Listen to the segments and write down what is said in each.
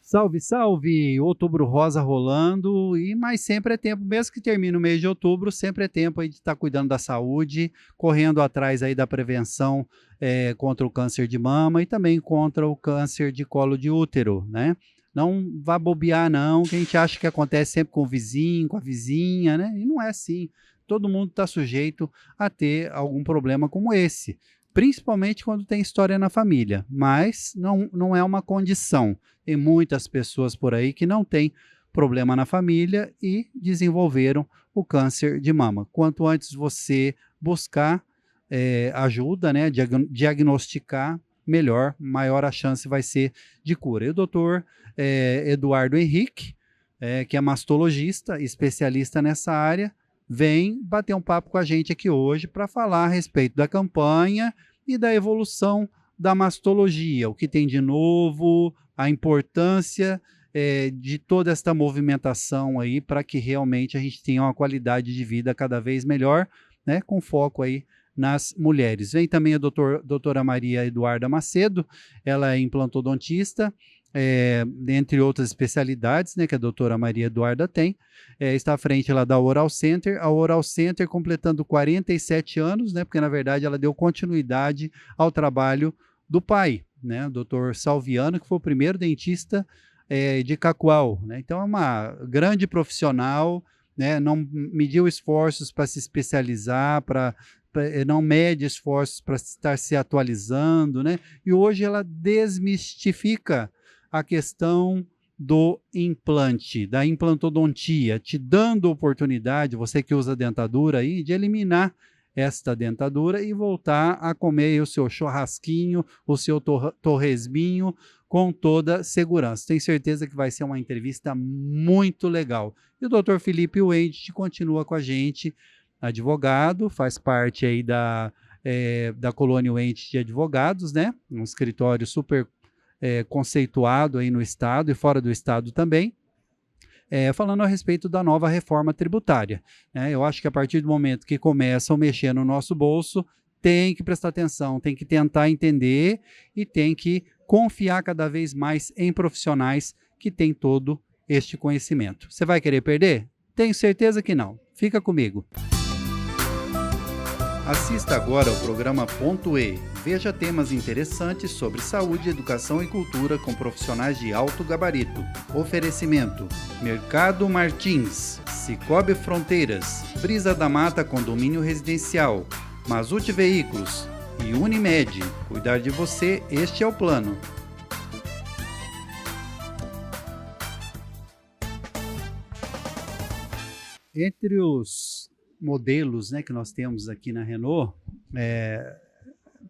Salve, salve! Outubro Rosa rolando, mas sempre é tempo, mesmo que termine o mês de outubro, sempre é tempo aí de estar cuidando da saúde, correndo atrás aí da prevenção contra o câncer de mama e também contra o câncer de colo de útero, né? Não vá bobear não, que a gente acha que acontece sempre com o vizinho, com a vizinha, né? E não é assim. Todo mundo está sujeito a ter algum problema como esse, principalmente quando tem história na família, mas não é uma condição. Tem muitas pessoas por aí que não têm problema na família e desenvolveram o câncer de mama. Quanto antes você buscar ajuda, né, diagnosticar, melhor, maior a chance vai ser de cura. E o doutor Eduardo Henrique, que é mastologista, especialista nessa área, vem bater um papo com a gente aqui hoje para falar a respeito da campanha e da evolução da mastologia, o que tem de novo, a importância de toda esta movimentação aí para que realmente a gente tenha uma qualidade de vida cada vez melhor, né, com foco aí nas mulheres. Vem também a doutora Maria Eduarda Macedo, ela é implantodontista, entre outras especialidades, né, que a doutora Maria Eduarda tem, está à frente lá da Oral Center, a Oral Center completando 47 anos, né, porque na verdade ela deu continuidade ao trabalho do pai, né, o doutor Salviano, que foi o primeiro dentista de Cacoal, né, então é uma grande profissional, né, não mediu esforços para se especializar, não mede esforços para estar se atualizando, né, e hoje ela desmistifica a questão do implante, da implantodontia, te dando oportunidade, você que usa dentadura aí, de eliminar esta dentadura e voltar a comer o seu churrasquinho, o seu torresminho com toda segurança. Tenho certeza que vai ser uma entrevista muito legal. E o Dr. Felipe Wendt continua com a gente, advogado, faz parte aí da Colônia Wendt de Advogados, né? Um escritório super conceituado aí no estado e fora do estado também, falando a respeito da nova reforma tributária. Eu acho que a partir do momento que começam a mexer no nosso bolso, tem que prestar atenção, tem que tentar entender e tem que confiar cada vez mais em profissionais que têm todo este conhecimento. Você vai querer perder? Tenho certeza que não. Fica comigo. Assista agora ao programa Ponto E. Veja temas interessantes sobre saúde, educação e cultura com profissionais de alto gabarito. Oferecimento: Mercado Martins, Cicobi Fronteiras, Brisa da Mata Condomínio Residencial, Mazute Veículos e Unimed. Cuidar de você, este é o plano. Entre os modelos, né, que nós temos aqui na Renault,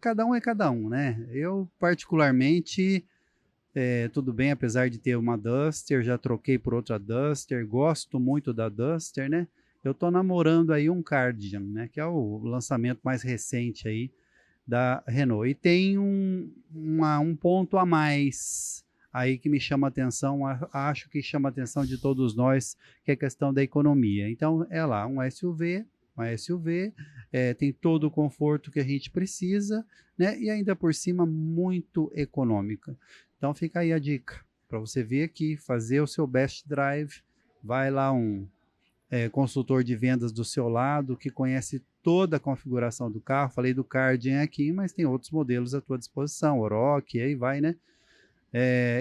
cada um é cada um, né? Eu particularmente, tudo bem, apesar de ter uma Duster, já troquei por outra Duster, gosto muito da Duster, né? Eu tô namorando aí um Cardigan, né, que é o lançamento mais recente aí da Renault, e tem um ponto a mais aí que me chama a atenção, acho que chama a atenção de todos nós, que é a questão da economia. Então, é lá, um SUV, tem todo o conforto que a gente precisa, né? E ainda por cima, muito econômica. Então, fica aí a dica, para você vir aqui, fazer o seu best drive, vai lá consultor de vendas do seu lado, que conhece toda a configuração do carro, falei do Cardigan aqui, mas tem outros modelos à tua disposição, Oroch, aí vai, né?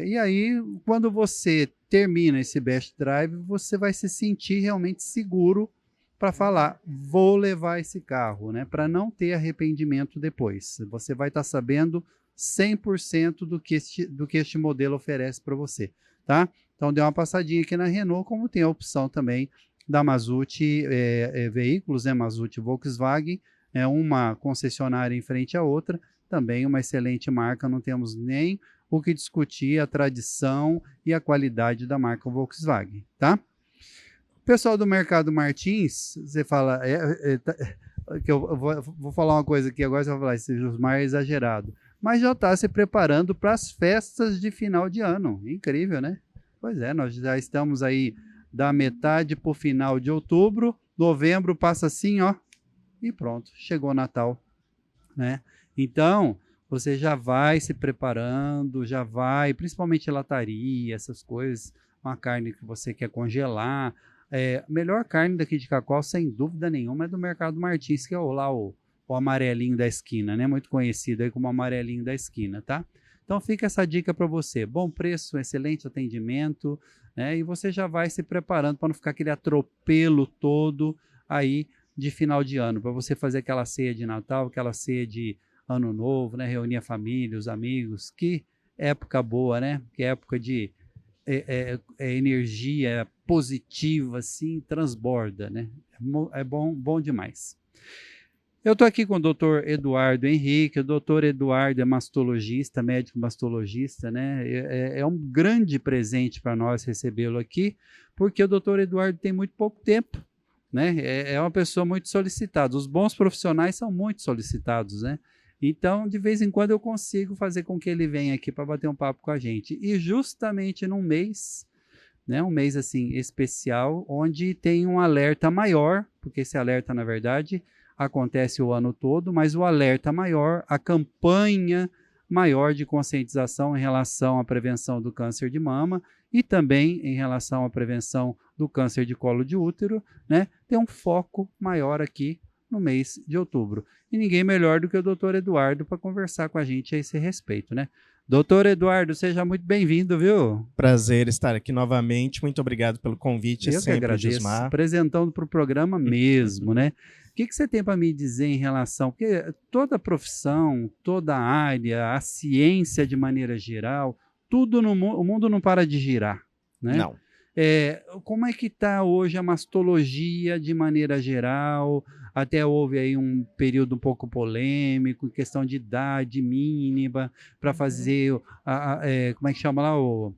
E aí, quando você termina esse best drive, você vai se sentir realmente seguro para falar, vou levar esse carro, né? Para não ter arrependimento depois. Você vai estar sabendo 100% do que este modelo oferece para você, tá? Então, dê uma passadinha aqui na Renault, como tem a opção também da Mazute Veículos, né? Mazute Volkswagen, uma concessionária em frente à outra, também uma excelente marca, não temos nem o que discutir, a tradição e a qualidade da marca Volkswagen, tá? Pessoal do Mercado Martins, você fala, que eu vou falar uma coisa aqui agora, você vai falar, esse Jusmar é exagerado, mas já está se preparando para as festas de final de ano, incrível, né? Pois é, nós já estamos aí da metade para o final de outubro, novembro passa assim, ó, e pronto, chegou o Natal, né? Então, você já vai se preparando, já vai, principalmente lataria, essas coisas, uma carne que você quer congelar. A melhor carne daqui de Cacoal, sem dúvida nenhuma, é do Mercado Martins, que é o amarelinho da esquina, né? Muito conhecido aí como amarelinho da esquina, tá? Então fica essa dica para você. Bom preço, excelente atendimento, né? E você já vai se preparando para não ficar aquele atropelo todo aí de final de ano, para você fazer aquela ceia de Natal, aquela ceia de Ano Novo, né? Reunir a família, os amigos. Que época boa, né? Que época de energia positiva, assim, transborda, né? É bom demais. Eu estou aqui com o Dr. Eduardo Henrique. O Dr. Eduardo é mastologista, médico mastologista, né? É um grande presente para nós recebê-lo aqui, porque o Dr. Eduardo tem muito pouco tempo, né? É uma pessoa muito solicitada. Os bons profissionais são muito solicitados, né? Então, de vez em quando eu consigo fazer com que ele venha aqui para bater um papo com a gente. E justamente num mês, né, um mês assim especial, onde tem um alerta maior, porque esse alerta, na verdade, acontece o ano todo, mas o alerta maior, a campanha maior de conscientização em relação à prevenção do câncer de mama e também em relação à prevenção do câncer de colo de útero, né, tem um foco maior aqui no mês de outubro. E ninguém melhor do que o Dr. Eduardo para conversar com a gente a esse respeito, né? Doutor Eduardo, seja muito bem-vindo, viu? Prazer estar aqui novamente. Muito obrigado pelo convite. Eu que agradeço. Gismar. Apresentando para o programa mesmo, né? O que você tem para me dizer em relação... Porque toda profissão, toda área, a ciência de maneira geral, tudo no mundo, o mundo não para de girar, né? Não. Como é que está hoje a mastologia de maneira geral? Até houve aí um período um pouco polêmico, questão de idade mínima para fazer, como é que chama lá, o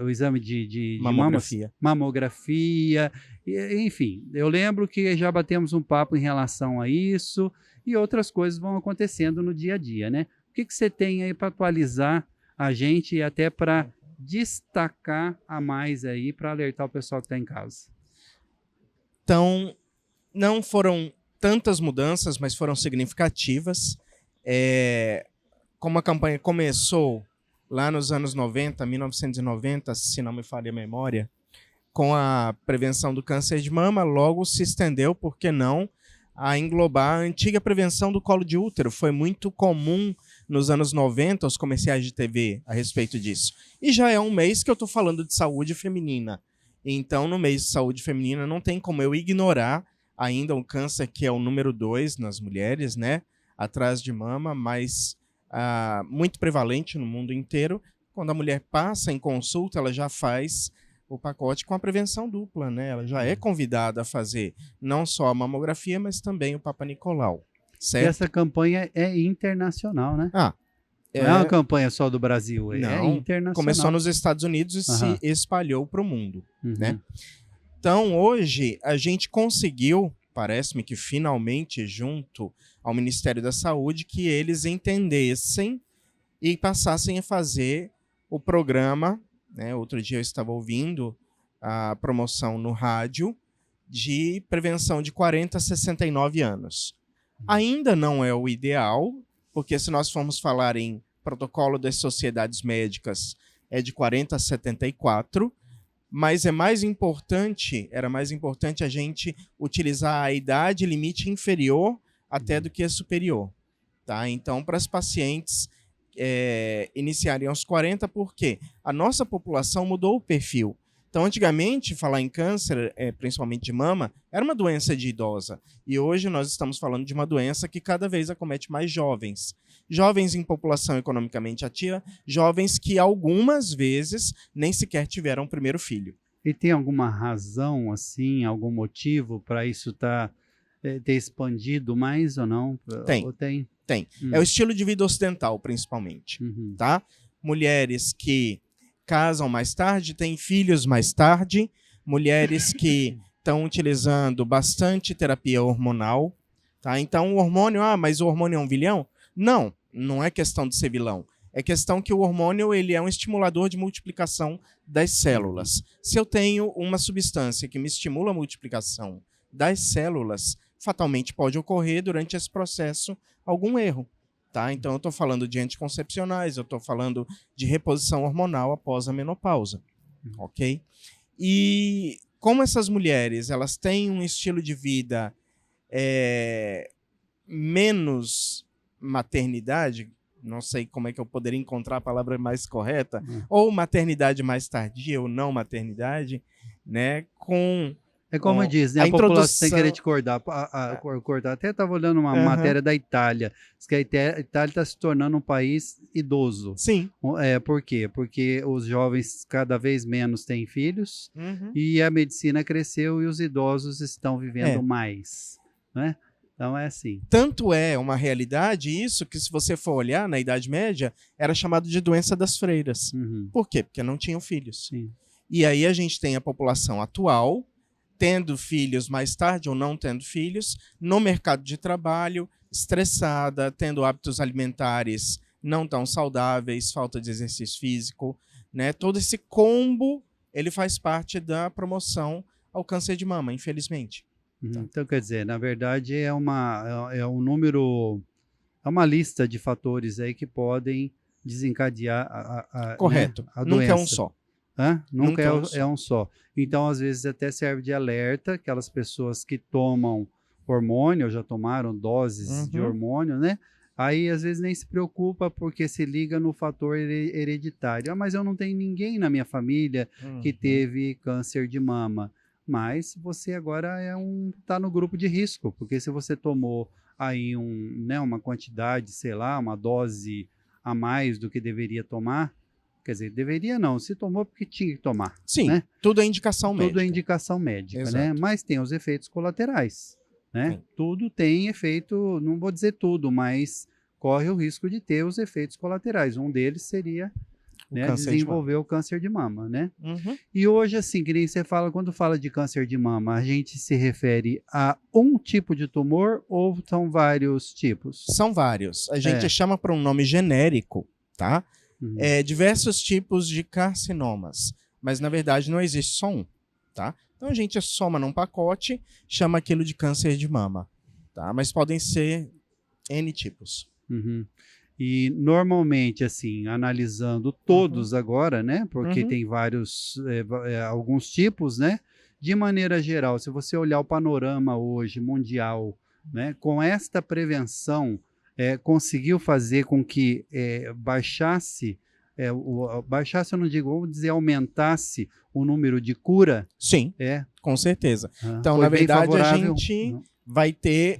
exame de mamografia. Mamografia, enfim. Eu lembro que já batemos um papo em relação a isso e outras coisas vão acontecendo no dia a dia, né? O que você tem aí para atualizar a gente e até para destacar a mais aí para alertar o pessoal que está em casa? Então, não foram tantas mudanças, mas foram significativas. Como a campanha começou lá nos anos 90, 1990, se não me falha a memória, com a prevenção do câncer de mama, logo se estendeu, por que não, a englobar a antiga prevenção do colo de útero. Foi muito comum nos anos 90 os comerciais de TV a respeito disso. E já é um mês que eu estou falando de saúde feminina. Então, no mês de saúde feminina, não tem como eu ignorar ainda um câncer que é o número 2 nas mulheres, né? Atrás de mama, mas muito prevalente no mundo inteiro. Quando a mulher passa em consulta, ela já faz o pacote com a prevenção dupla, né? Ela já é convidada a fazer não só a mamografia, mas também o Papa Nicolau. Certo? E essa campanha é internacional, né? Não é uma campanha só do Brasil, não, é internacional. Começou nos Estados Unidos e se espalhou para o mundo, né? Então, hoje, a gente conseguiu, parece-me que finalmente, junto ao Ministério da Saúde, que eles entendessem e passassem a fazer o programa, né? Outro dia eu estava ouvindo a promoção no rádio de prevenção de 40 a 69 anos. Ainda não é o ideal, porque se nós formos falar em protocolo das sociedades médicas, é de 40 a 74, mas era mais importante a gente utilizar a idade limite inferior até do que a superior. Tá? Então, para as pacientes iniciarem aos 40, porque a nossa população mudou o perfil. Então, antigamente, falar em câncer, principalmente de mama, era uma doença de idosa. E hoje nós estamos falando de uma doença que cada vez acomete mais jovens. Jovens em população economicamente ativa, jovens que algumas vezes nem sequer tiveram o primeiro filho. E tem alguma razão, assim, algum motivo para isso ter expandido mais ou não? Tem. É o estilo de vida ocidental, principalmente. Tá? Mulheres que casam mais tarde, têm filhos mais tarde, mulheres que estão utilizando bastante terapia hormonal. Tá? Então, o hormônio, mas o hormônio é um vilão? Não é questão de ser vilão. É questão que o hormônio ele é um estimulador de multiplicação das células. Se eu tenho uma substância que me estimula a multiplicação das células, fatalmente pode ocorrer durante esse processo algum erro. tá? Então eu estou falando de anticoncepcionais, eu estou falando de reposição hormonal após a menopausa, ok? E como essas mulheres, elas têm um estilo de vida menos maternidade, não sei como é que eu poderia encontrar a palavra mais correta, ou maternidade mais tardia, ou não maternidade, né? É como diz, né? A população, sem querer te cortar, até estava olhando uma matéria da Itália, diz que a Itália está se tornando um país idoso. Sim. Por quê? Porque os jovens cada vez menos têm filhos e a medicina cresceu e os idosos estão vivendo mais, né? Então é assim. Tanto é uma realidade isso que, se você for olhar, na Idade Média, era chamado de doença das freiras. Por quê? Porque não tinham filhos. Sim. E aí a gente tem a população atual, tendo filhos mais tarde ou não tendo filhos, no mercado de trabalho, estressada, tendo hábitos alimentares não tão saudáveis, falta de exercício físico, né? Todo esse combo, ele faz parte da promoção ao câncer de mama, infelizmente. Então, quer dizer, na verdade é um número, é uma lista de fatores aí que podem desencadear Correto. Né, a doença. Nunca é um só. Nunca é um só. Então, às vezes, até serve de alerta, aquelas pessoas que tomam hormônio, ou já tomaram doses de hormônio, né? Aí, às vezes, nem se preocupa porque se liga no fator hereditário. Mas eu não tenho ninguém na minha família que teve câncer de mama. Mas você agora tá no grupo de risco, porque se você tomou aí uma quantidade, sei lá, uma dose a mais do que deveria tomar, quer dizer, deveria não, se tomou porque tinha que tomar. Sim, né? Tudo é indicação médica. Tudo é indicação médica, Exato. né? Mas tem os efeitos colaterais, né? Sim. Tudo tem efeito, não vou dizer tudo, mas corre o risco de ter os efeitos colaterais. Um deles seria desenvolver o câncer de mama, né? E hoje, assim, que nem você fala, quando fala de câncer de mama, a gente se refere a um tipo de tumor ou são vários tipos? São vários. A gente chama por um nome genérico, tá? Diversos tipos de carcinomas, mas na verdade não existe só um, tá? Então a gente soma num pacote, chama aquilo de câncer de mama, tá? Mas podem ser N tipos. E normalmente, assim, analisando todos agora, né? Porque tem vários, alguns tipos, né? De maneira geral, se você olhar o panorama hoje mundial, né? Com esta prevenção, conseguiu fazer com que baixasse, baixasse, eu não digo, vamos dizer, aumentasse o número de cura? Sim, com certeza. Então, na verdade, a gente vai ter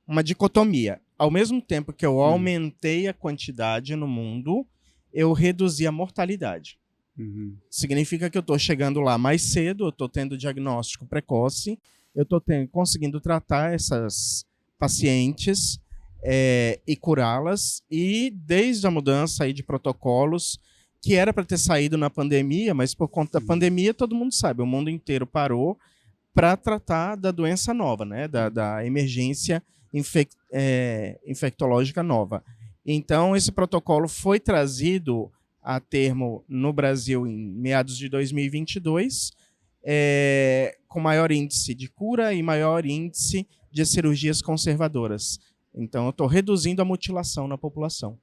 uma dicotomia. Ao mesmo tempo que eu aumentei a quantidade no mundo, eu reduzi a mortalidade. Significa que eu estou chegando lá mais cedo, eu estou tendo diagnóstico precoce, eu estou conseguindo tratar essas pacientes e curá-las, e desde a mudança aí de protocolos, que era para ter saído na pandemia, mas por conta da pandemia, todo mundo sabe, o mundo inteiro parou para tratar da doença nova, né? da emergência infectológica nova. Então, esse protocolo foi trazido a termo no Brasil em meados de 2022, com maior índice de cura e maior índice de cirurgias conservadoras. Então, eu estou reduzindo a mutilação na população.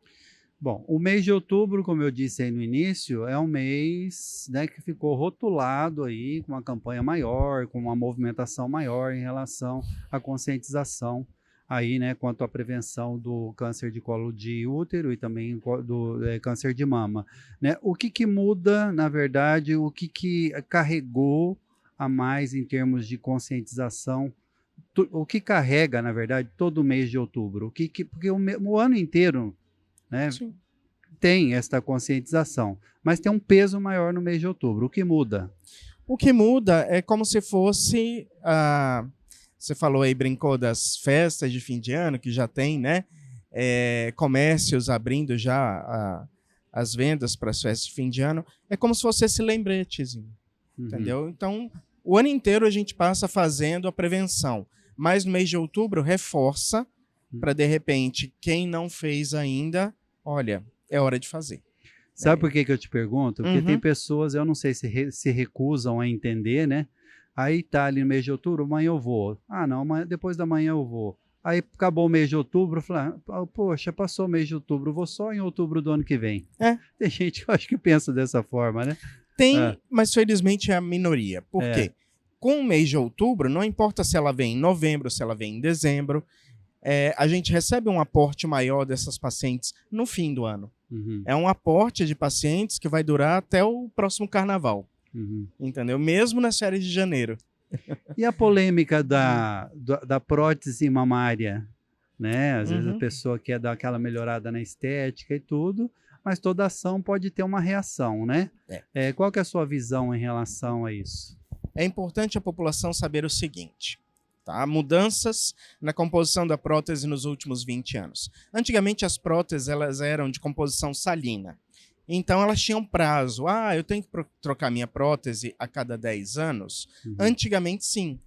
Bom, o mês de outubro, como eu disse aí no início, é um mês, né, que ficou rotulado aí com uma campanha maior, com uma movimentação maior em relação à conscientização aí, né, quanto à prevenção do câncer de colo de útero e também do câncer de mama, né? O que muda, na verdade, o que carregou a mais em termos de conscientização, o que carrega, na verdade, todo mês de outubro? Porque o ano inteiro, né, tem esta conscientização, mas tem um peso maior no mês de outubro. O que muda? O que muda é como se fosse você falou aí, brincou das festas de fim de ano, que já tem, né? Comércios abrindo já as vendas para as festas de fim de ano. É como se fosse esse lembretezinho, entendeu? Então, o ano inteiro a gente passa fazendo a prevenção, mas no mês de outubro reforça para, de repente, quem não fez ainda, olha, é hora de fazer. Sabe por que eu te pergunto? Porque tem pessoas, eu não sei se recusam a entender, né? Aí tá ali no mês de outubro, amanhã eu vou. Ah, não, depois da manhã eu vou. Aí acabou o mês de outubro, eu falei, poxa, passou o mês de outubro, vou só em outubro do ano que vem. Tem gente que eu acho que pensa dessa forma, né? Tem, mas felizmente é a minoria. Por quê? Com o mês de outubro, não importa se ela vem em novembro, se ela vem em dezembro, a gente recebe um aporte maior dessas pacientes no fim do ano. É um aporte de pacientes que vai durar até o próximo carnaval. Entendeu? Mesmo nas férias de janeiro. E a polêmica da prótese mamária, né? Às vezes a pessoa quer dar aquela melhorada na estética e tudo, mas toda ação pode ter uma reação, né? Qual que é a sua visão em relação a isso? É importante a população saber o seguinte, tá? Mudanças na composição da prótese nos últimos 20 anos. Antigamente as próteses elas eram de composição salina. Então, elas tinham prazo. Eu tenho que trocar minha prótese a cada 10 anos? Antigamente, sim.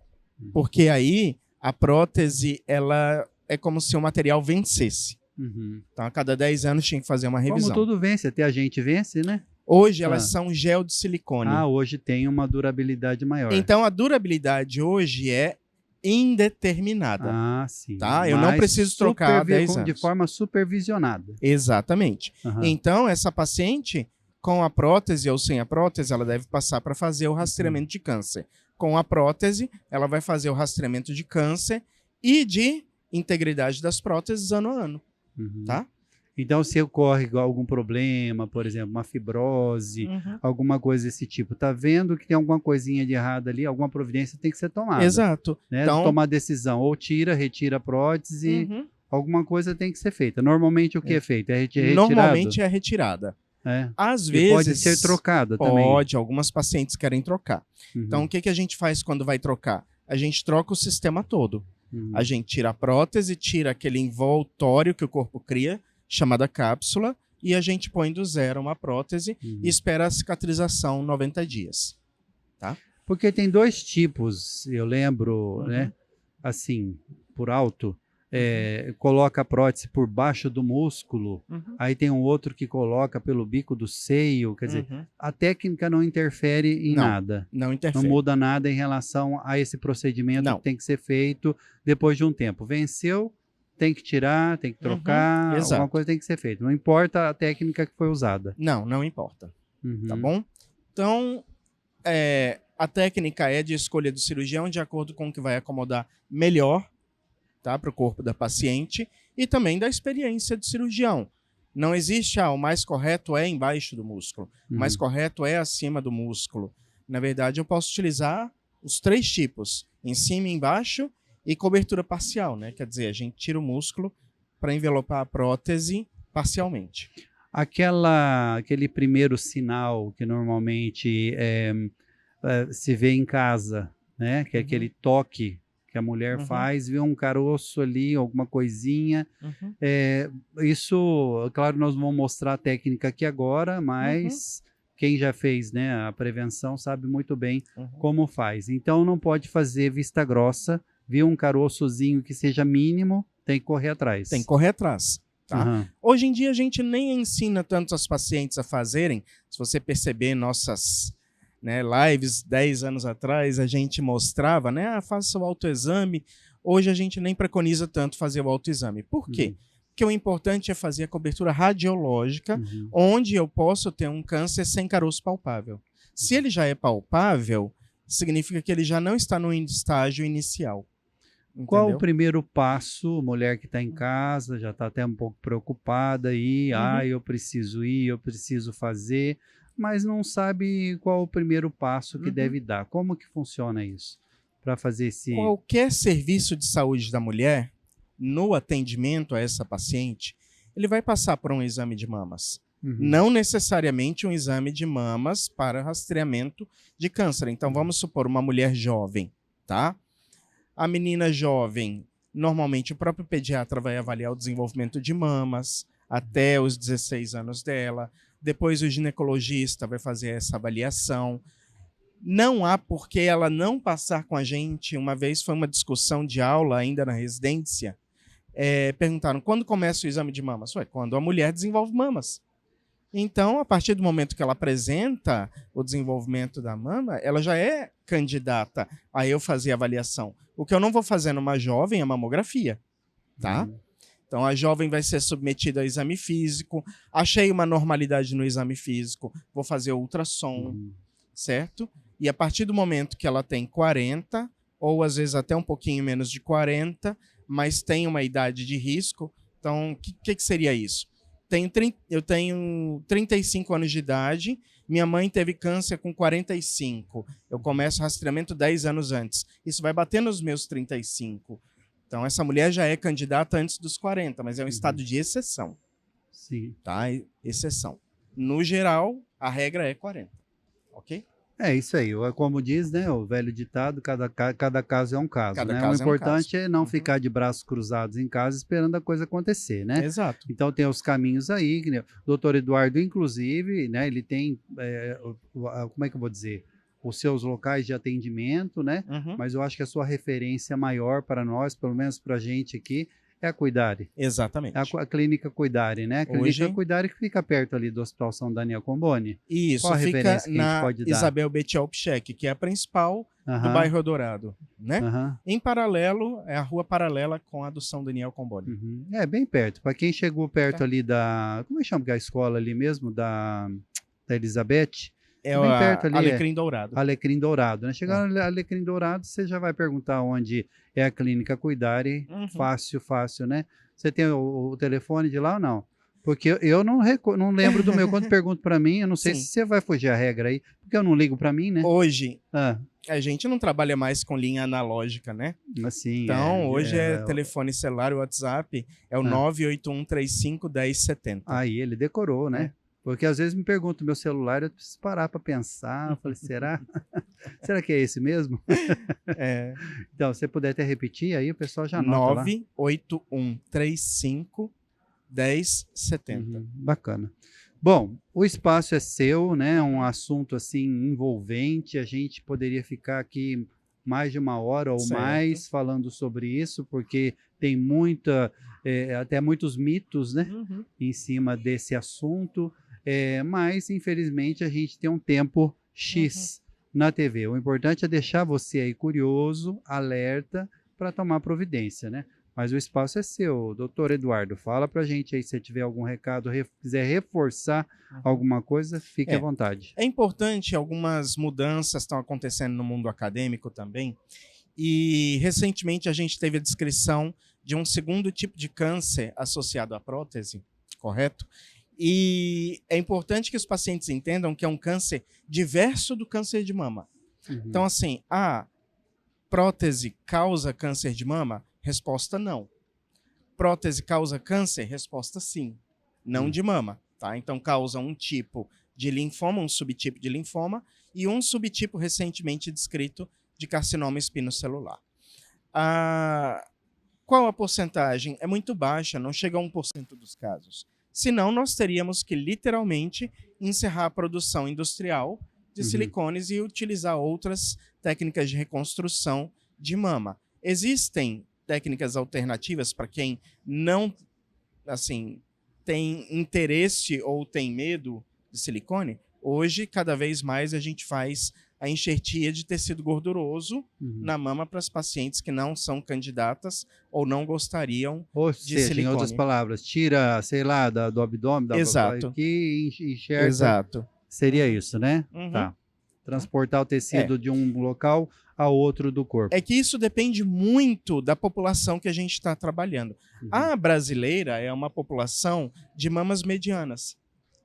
Porque aí, a prótese, ela é como se o material vencesse. Então, a cada 10 anos tinha que fazer uma revisão. Como tudo vence, até a gente vence, né? Hoje, elas são gel de silicone. Hoje tem uma durabilidade maior. Então, a durabilidade hoje é indeterminada. Sim. Tá? Eu não preciso trocar há 10 anos. De forma supervisionada. Exatamente. Então, essa paciente, com a prótese ou sem a prótese, ela deve passar para fazer o rastreamento de câncer. Com a prótese, ela vai fazer o rastreamento de câncer e de integridade das próteses ano a ano. Tá? Então, se ocorre algum problema, por exemplo, uma fibrose, alguma coisa desse tipo, tá vendo que tem alguma coisinha de errado ali, alguma providência tem que ser tomada. Exato. Né? Então, tomar decisão, ou retira a prótese, alguma coisa tem que ser feita. Normalmente, o que é feito? É retirado? Normalmente é retirada. Às vezes... pode ser trocada também. Pode, algumas pacientes querem trocar. Então, o que a gente faz quando vai trocar? A gente troca o sistema todo. A gente tira a prótese, tira aquele envoltório que o corpo cria, chamada cápsula, e a gente põe do zero uma prótese e espera a cicatrização 90 dias. Tá? Porque tem dois tipos, eu lembro, né? Assim, por alto, coloca a prótese por baixo do músculo, aí tem um outro que coloca pelo bico do seio, quer dizer, a técnica não interfere em nada. Não interfere. Não muda nada em relação a esse procedimento que tem que ser feito depois de um tempo. Venceu, tem que tirar, tem que trocar, alguma coisa tem que ser feita. Não importa a técnica que foi usada. Não importa. Tá bom? Então, a técnica é de escolha do cirurgião de acordo com o que vai acomodar melhor, tá, para o corpo da paciente e também da experiência do cirurgião. Não existe, o mais correto é embaixo do músculo, o mais correto é acima do músculo. Na verdade, eu posso utilizar os 3 tipos, em cima e embaixo, e cobertura parcial, né? Quer dizer, a gente tira o músculo para envelopar a prótese parcialmente. Aquele primeiro sinal que normalmente se vê em casa, né? Que é aquele toque que a mulher faz, vê um caroço ali, alguma coisinha. Isso, claro, nós vamos mostrar a técnica aqui agora, mas quem já fez, né, a prevenção sabe muito bem como faz. Então, não pode fazer vista grossa, viu um caroçozinho que seja mínimo, tem que correr atrás. Tem que correr atrás. Tá? Hoje em dia a gente nem ensina tanto as pacientes a fazerem. Se você perceber nossas lives 10 anos atrás, a gente mostrava, faça o autoexame. Hoje a gente nem preconiza tanto fazer o autoexame. Por quê? Porque o importante é fazer a cobertura radiológica, onde eu posso ter um câncer sem caroço palpável. Se ele já é palpável, significa que ele já não está no estágio inicial. Entendeu? Qual o primeiro passo? Mulher que está em casa, já está até um pouco preocupada aí, eu preciso ir, eu preciso fazer, mas não sabe qual o primeiro passo que deve dar. Como que funciona isso? Para fazer esse... Qualquer serviço de saúde da mulher, no atendimento a essa paciente, ele vai passar por um exame de mamas. Não necessariamente um exame de mamas para rastreamento de câncer. Então, vamos supor uma mulher jovem, tá? A menina jovem, normalmente o próprio pediatra vai avaliar o desenvolvimento de mamas até os 16 anos dela. Depois o ginecologista vai fazer essa avaliação. Não há por que ela não passar com a gente. Uma vez foi uma discussão de aula ainda na residência. Perguntaram, quando começa o exame de mamas? Quando a mulher desenvolve mamas. Então, a partir do momento que ela apresenta o desenvolvimento da mama, ela já é candidata a eu fazer a avaliação. O que eu não vou fazer numa jovem é mamografia. tá? Então, a jovem vai ser submetida ao exame físico. Achei uma normalidade no exame físico, vou fazer ultrassom, certo? E a partir do momento que ela tem 40, ou às vezes até um pouquinho menos de 40, mas tem uma idade de risco, então, o que seria isso? Eu tenho 35 anos de idade, minha mãe teve câncer com 45. Eu começo o rastreamento 10 anos antes. Isso vai bater nos meus 35. Então, essa mulher já é candidata antes dos 40, mas é um estado de exceção. Sim. Tá? Exceção. No geral, a regra é 40. Ok? É isso aí. Como diz, né, o velho ditado, cada caso é um caso. Cada né? caso O importante é um caso. é não ficar de braços cruzados em casa esperando a coisa acontecer, né? Exato. Então tem os caminhos aí, que, né, o doutor Eduardo, inclusive, né, ele tem, como é que eu vou dizer? Os seus locais de atendimento, né? Mas eu acho que a sua referência maior para nós, pelo menos para a gente aqui, é a Cuidare. Exatamente. A clínica Cuidare, né? A clínica Cuidare que fica perto ali do Hospital São Daniel Comboni. Isso, qual a fica referência que a gente pode dar? Isabel Betial Pchek, que é a principal do bairro Dourado, né? Em paralelo, é a rua paralela com a do São Daniel Comboni. É, bem perto. Para quem chegou perto ali da... Como é que chama a escola ali mesmo? Da Elizabeth? É bem perto ali, Alecrim Dourado. Alecrim Dourado, né? Chegando no Alecrim Dourado, você já vai perguntar onde é a clínica Cuidare. Fácil, né? Você tem o telefone de lá ou não? Porque eu não lembro do meu. Quando pergunto para mim, eu não sei se você vai fugir a regra aí, porque eu não ligo para mim, né? Hoje, a gente não trabalha mais com linha analógica, né? Assim, então, hoje é telefone celular, o WhatsApp é o 981351070. Aí, ele decorou, né? Porque às vezes me pergunto meu celular, eu preciso parar para pensar. Eu falei, será? Será que é esse mesmo? Então, se você puder até repetir, aí o pessoal já anota 981351070. Bacana. Bom, o espaço é seu, né? Um assunto assim envolvente. A gente poderia ficar aqui mais de 1 hora ou mais falando sobre isso, porque tem até muitos mitos, né? Em cima desse assunto. Mas, infelizmente, a gente tem um tempo X na TV. O importante é deixar você aí curioso, alerta, para tomar providência, né? Mas o espaço é seu. Doutor Eduardo, fala para a gente aí, se você tiver algum recado, quiser reforçar alguma coisa, fique à vontade. É importante, algumas mudanças estão acontecendo no mundo acadêmico também, e recentemente a gente teve a descrição de um segundo tipo de câncer associado à prótese, correto? E é importante que os pacientes entendam que é um câncer diverso do câncer de mama. Então, assim, a prótese causa câncer de mama? Resposta não. Prótese causa câncer? Resposta sim. Não de mama, tá? Então, causa um tipo de linfoma, um subtipo de linfoma e um subtipo recentemente descrito de carcinoma espinocelular. Qual a porcentagem? É muito baixa, não chega a 1% dos casos. Senão, nós teríamos que, literalmente, encerrar a produção industrial de silicones e utilizar outras técnicas de reconstrução de mama. Existem técnicas alternativas para quem não tem interesse ou tem medo de silicone? Hoje, cada vez mais, a gente faz a enxertia de tecido gorduroso na mama para as pacientes que não são candidatas ou não gostariam de silicone. Em outras palavras, tira, sei lá, do abdômen, que enxerga. Exato. Seria isso, né? Tá. Transportar o tecido de um local a outro do corpo. É que isso depende muito da população que a gente está trabalhando. A brasileira é uma população de mamas medianas,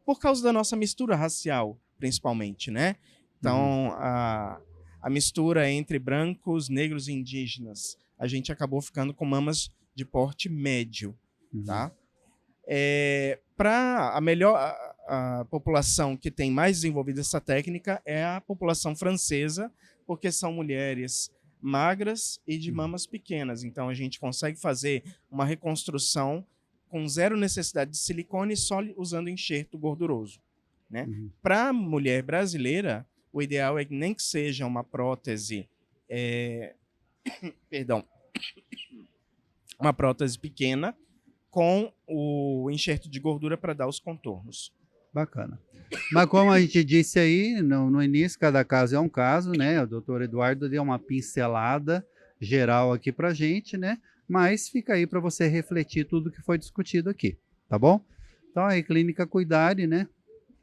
por causa da nossa mistura racial, principalmente, né? Então, a mistura entre brancos, negros e indígenas, a gente acabou ficando com mamas de porte médio, tá? Para a população que tem mais desenvolvida essa técnica é a população francesa, porque são mulheres magras e de mamas pequenas. Então, a gente consegue fazer uma reconstrução com zero necessidade de silicone, só usando enxerto gorduroso, né? Para a mulher brasileira, o ideal é que nem que seja uma prótese, uma prótese pequena com o enxerto de gordura para dar os contornos. Bacana. Mas como a gente disse aí no início, cada caso é um caso, né? O doutor Eduardo deu uma pincelada geral aqui para a gente, né? mas fica aí para você refletir tudo que foi discutido aqui, tá bom? Então aí, Clínica Cuidare, né?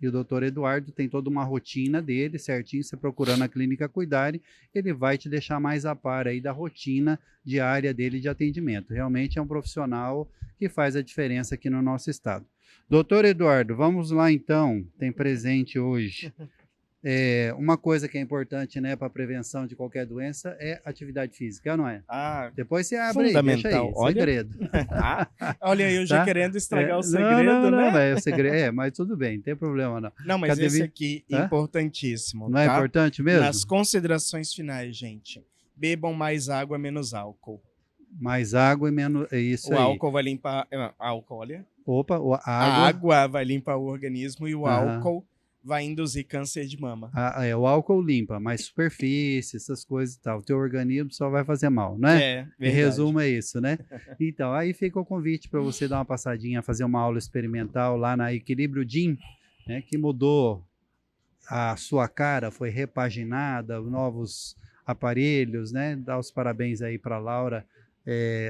E o doutor Eduardo tem toda uma rotina dele, certinho, você procurando a Clínica Cuidare, ele vai te deixar mais a par aí da rotina diária dele de atendimento. Realmente é um profissional que faz a diferença aqui no nosso estado. Doutor Eduardo, vamos lá então, tem presente hoje. Uma coisa que é importante, né, para a prevenção de qualquer doença é atividade física, não é? Depois você abre aí, deixa aí, segredo. Olha aí, eu já querendo estragar o segredo, não, né? Não, é o segredo, mas tudo bem, não tem problema não. Não, mas esse aqui é importantíssimo, Não é importante mesmo? Nas considerações finais, gente, bebam mais água, menos álcool. Mais água e menos, é isso aí. O álcool vai limpar, álcool, olha. Opa, a água vai limpar o organismo e o álcool vai induzir câncer de mama. O álcool limpa, mas superfície, essas coisas e tal. O teu organismo só vai fazer mal, né? Em resumo é isso, né? Então, aí fica o convite para você dar uma passadinha, fazer uma aula experimental lá na Equilíbrio Gym, né, que mudou a sua cara, foi repaginada, novos aparelhos, né? Dá os parabéns aí para a Laura.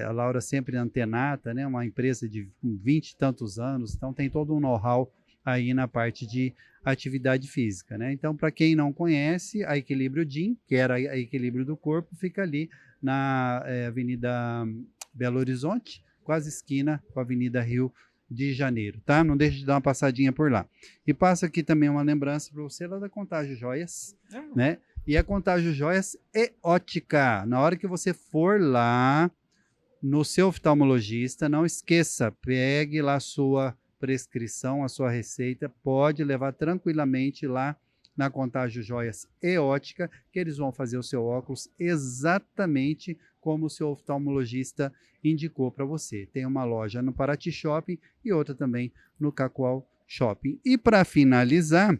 A Laura sempre antenata, né? Uma empresa de 20 e tantos anos, então tem todo um know-how aí na parte de atividade física, né? Então, para quem não conhece, a Equilíbrio Gym, que era a Equilíbrio do Corpo, fica ali na Avenida Belo Horizonte, quase esquina com a Avenida Rio de Janeiro, tá? Não deixe de dar uma passadinha por lá. E passa aqui também uma lembrança para você lá da Contágio Joias, né? E a Contágio Joias é ótica. Na hora que você for lá no seu oftalmologista, não esqueça, pegue lá a sua prescrição, a sua receita, pode levar tranquilamente lá na Contágio Joias e Ótica, que eles vão fazer o seu óculos exatamente como o seu oftalmologista indicou para você. Tem uma loja no Paraty Shopping e outra também no Cacoal Shopping. E para finalizar,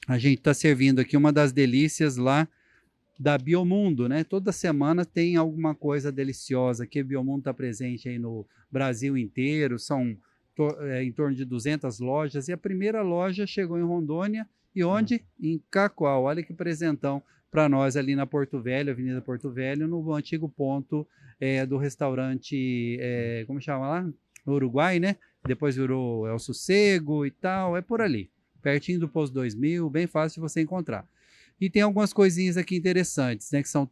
a gente está servindo aqui uma das delícias lá da Biomundo, né? Toda semana tem alguma coisa deliciosa que a Biomundo está presente aí no Brasil inteiro, são em torno de 200 lojas, e a primeira loja chegou em Rondônia, e onde? Em Cacoal. Olha que presentão para nós ali na Porto Velho, Avenida Porto Velho, no antigo ponto do restaurante, como chama lá? No Uruguai, né? Depois virou El Sossego e tal, é por ali, pertinho do Posto 2000, bem fácil de você encontrar. E tem algumas coisinhas aqui interessantes, né? Que são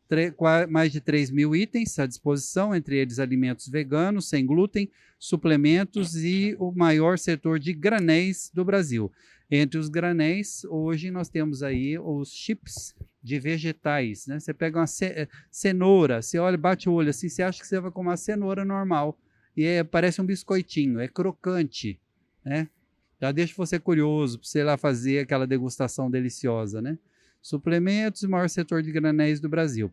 mais de 3.000 itens à disposição, entre eles alimentos veganos, sem glúten, suplementos e o maior setor de granéis do Brasil. Entre os granéis, hoje nós temos aí os chips de vegetais, né? Você pega uma cenoura, você olha, bate o olho assim, você acha que você vai comer uma cenoura normal, e parece um biscoitinho, é crocante, né? Já deixa você curioso para você ir lá fazer aquela degustação deliciosa, né? Suplementos, maior setor de granéis do Brasil.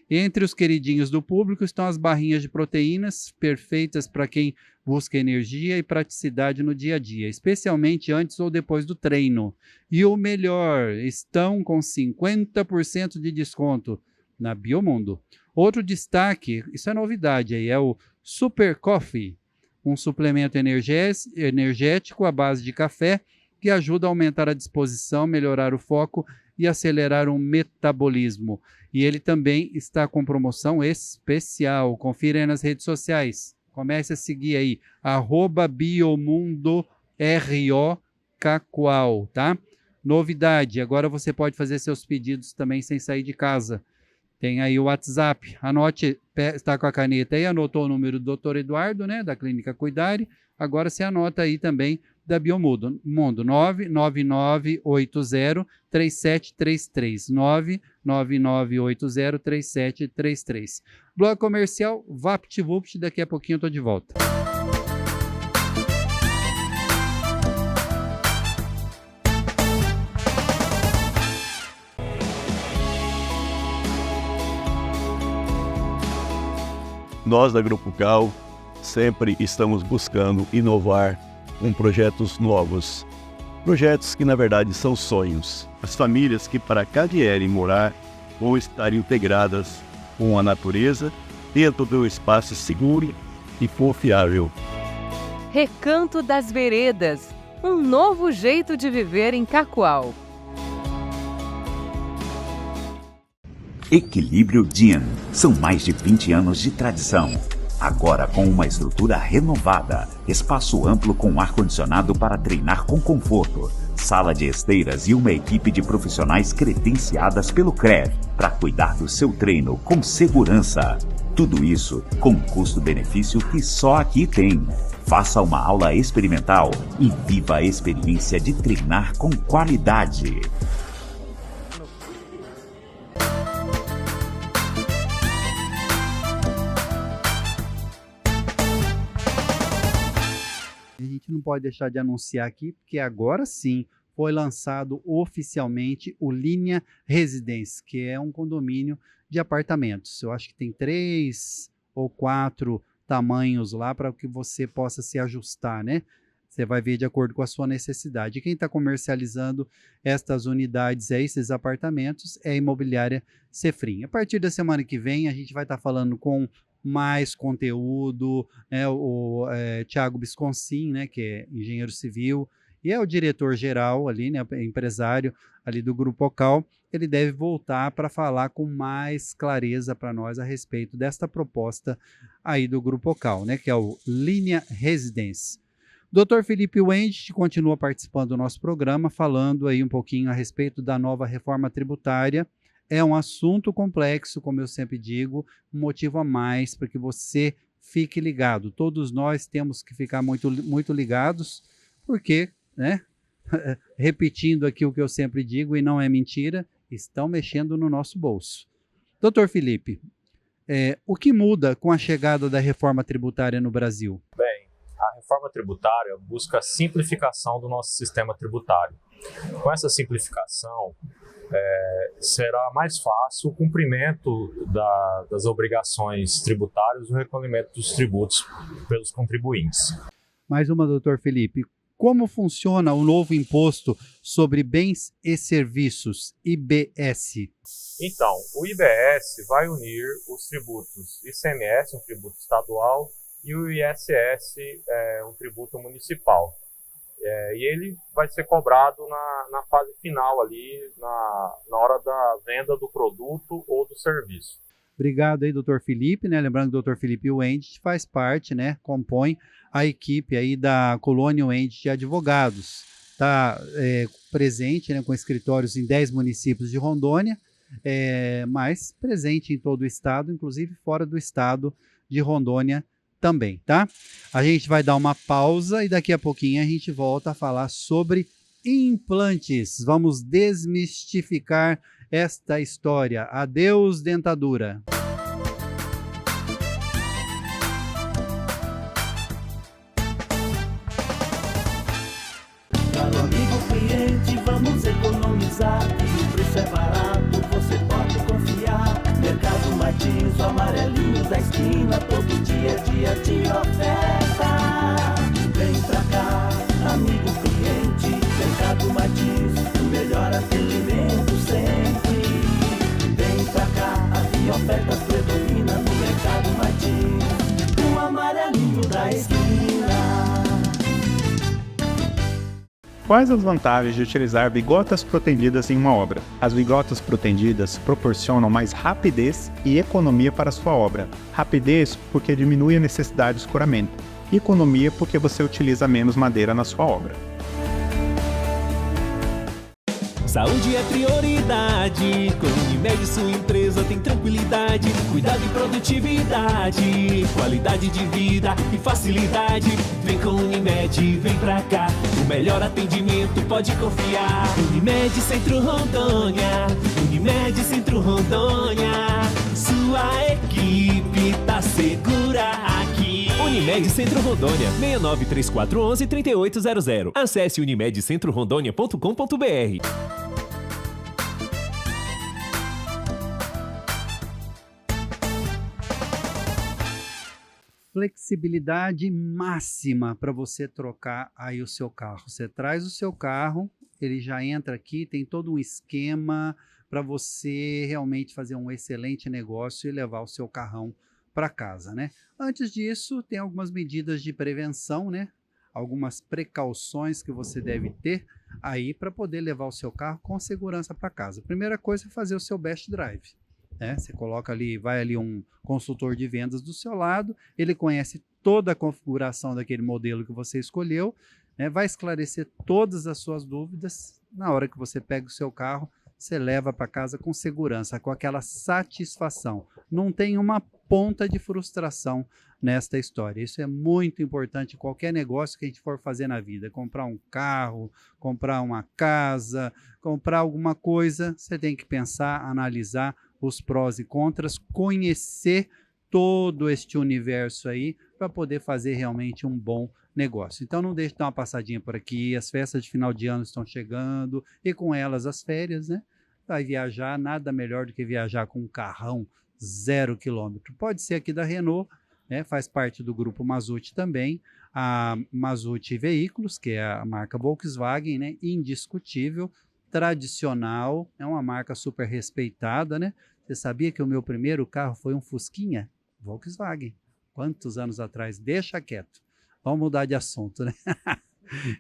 Entre os queridinhos do público estão as barrinhas de proteínas, perfeitas para quem busca energia e praticidade no dia a dia, especialmente antes ou depois do treino. E o melhor, estão com 50% de desconto na Biomundo. Outro destaque, isso é novidade aí, é o Super Coffee, um suplemento energético à base de café que ajuda a aumentar a disposição, melhorar o foco e acelerar o metabolismo. E ele também está com promoção especial. Confira aí nas redes sociais. Comece a seguir aí, @BiomundoRO_Cacoal, tá? Novidade, agora você pode fazer seus pedidos também sem sair de casa. Tem aí o WhatsApp. Anote, está com a caneta aí, anotou o número do Dr. Eduardo, né, da Clínica Cuidare. Agora você anota aí também da Biomundo, 99980-3733, 99980-3733. Bloco comercial, VaptVupt, daqui a pouquinho eu tô de volta. Nós da Grupo Cal sempre estamos buscando inovar com projetos novos. Projetos que na verdade são sonhos. As famílias que para cá vierem morar vão estar integradas com a natureza dentro de um espaço seguro e confiável. Recanto das Veredas, um novo jeito de viver em Cacoal. Equilíbrio Gym. São mais de 20 anos de tradição. agora com uma estrutura renovada, espaço amplo com ar-condicionado para treinar com conforto, sala de esteiras e uma equipe de profissionais credenciadas pelo CREV para cuidar do seu treino com segurança. Tudo isso com um custo-benefício que só aqui tem. Faça uma aula experimental e viva a experiência de treinar com qualidade. A gente não pode deixar de anunciar aqui, porque agora sim foi lançado oficialmente o Linha Residence, que é um condomínio de apartamentos. Eu acho que tem 3 ou 4 tamanhos lá para que você possa se ajustar, né? Você vai ver de acordo com a sua necessidade. E quem está comercializando estas unidades, esses apartamentos, é a imobiliária Cefrim. A partir da semana que vem, a gente vai estar falando com mais conteúdo, né? O Thiago Bisconcin, né? Que é engenheiro civil e é o diretor-geral ali, né? Empresário ali do Grupo Ocal. Ele deve voltar para falar com mais clareza para nós a respeito desta proposta aí do Grupo Ocal, né? Que é o Linha Residence. Dr. Felipe Wendt continua participando do nosso programa, falando aí um pouquinho a respeito da nova reforma tributária. É um assunto complexo, como eu sempre digo, um motivo a mais para que você fique ligado. Todos nós temos que ficar muito ligados, porque, né? Repetindo aqui o que eu sempre digo, e não é mentira, estão mexendo no nosso bolso. Dr. Felipe, o que muda com a chegada da reforma tributária no Brasil? Bem, a reforma tributária busca a simplificação do nosso sistema tributário. Com essa simplificação, será mais fácil o cumprimento das obrigações tributárias e o recolhimento dos tributos pelos contribuintes. Mais uma, doutor Felipe. Como funciona o novo imposto sobre bens e serviços, IBS? Então, o IBS vai unir os tributos ICMS, um tributo estadual, e o ISS, um tributo municipal. E ele vai ser cobrado na fase final ali, na hora da venda do produto ou do serviço. Obrigado aí, doutor Felipe, né? Lembrando que o doutor Felipe Wendt faz parte, né? Compõe a equipe aí da Colônia Wendt de Advogados. Está presente, né, com escritórios em 10 municípios de Rondônia, mas presente em todo o estado, inclusive fora do estado de Rondônia também, tá? A gente vai dar uma pausa e daqui a pouquinho a gente volta a falar sobre implantes. Vamos desmistificar esta história. Adeus, dentadura. Caro amigo cliente, vamos economizar. E o preço é barato, você pode confiar. Mercado Martins, o amarelinho da esquina, todo dia de oferta. Vem pra cá, amigo cliente, Mercado Martins, o melhor atendimento sempre. Vem pra cá, a ofertas predomina no Mercado Martins, o amarelinho da esquina. Quais as vantagens de utilizar bigotas protendidas em uma obra? As bigotas protendidas proporcionam mais rapidez e economia para a sua obra. Rapidez porque diminui a necessidade de escoramento. E economia porque você utiliza menos madeira na sua obra. Saúde é prioridade, com Unimed sua empresa tem tranquilidade, cuidado e produtividade, qualidade de vida e facilidade. Vem com Unimed, vem pra cá, o melhor atendimento pode confiar. Unimed Centro Rondônia, Unimed Centro Rondônia, sua equipe tá segura aqui. Unimed Centro Rondônia, 693411-3800. Acesse unimedcentrorondônia.com.br. Flexibilidade máxima para você trocar aí o seu carro. Você traz o seu carro, ele já entra aqui, tem todo um esquema para você realmente fazer um excelente negócio e levar o seu carrão para casa, né? Antes disso, tem algumas medidas de prevenção, né? Algumas precauções que você deve ter aí para poder levar o seu carro com segurança para casa. Primeira coisa é fazer o seu best drive. né? Você coloca ali, vai ali um consultor de vendas do seu lado, ele conhece toda a configuração daquele modelo que você escolheu, né? Vai esclarecer todas as suas dúvidas. Na hora que você pega o seu carro, você leva para casa com segurança, com aquela satisfação. Não tem uma ponta de frustração nesta história. Isso é muito importante em qualquer negócio que a gente for fazer na vida. Comprar um carro, comprar uma casa, comprar alguma coisa, você tem que pensar, analisar os prós e contras, conhecer todo este universo aí para poder fazer realmente um bom negócio. Então não deixe de dar uma passadinha por aqui, as festas de final de ano estão chegando e com elas as férias, né? Vai viajar, nada melhor do que viajar com um carrão 0 quilômetro. Pode ser aqui da Renault, né? Faz parte do grupo Mazzucchi também, a Mazzucchi Veículos, que é a marca Volkswagen, né? Indiscutível, tradicional, é uma marca super respeitada, né? Você sabia que o meu primeiro carro foi um Fusquinha? Volkswagen. Quantos anos atrás? Deixa quieto. Vamos mudar de assunto, né?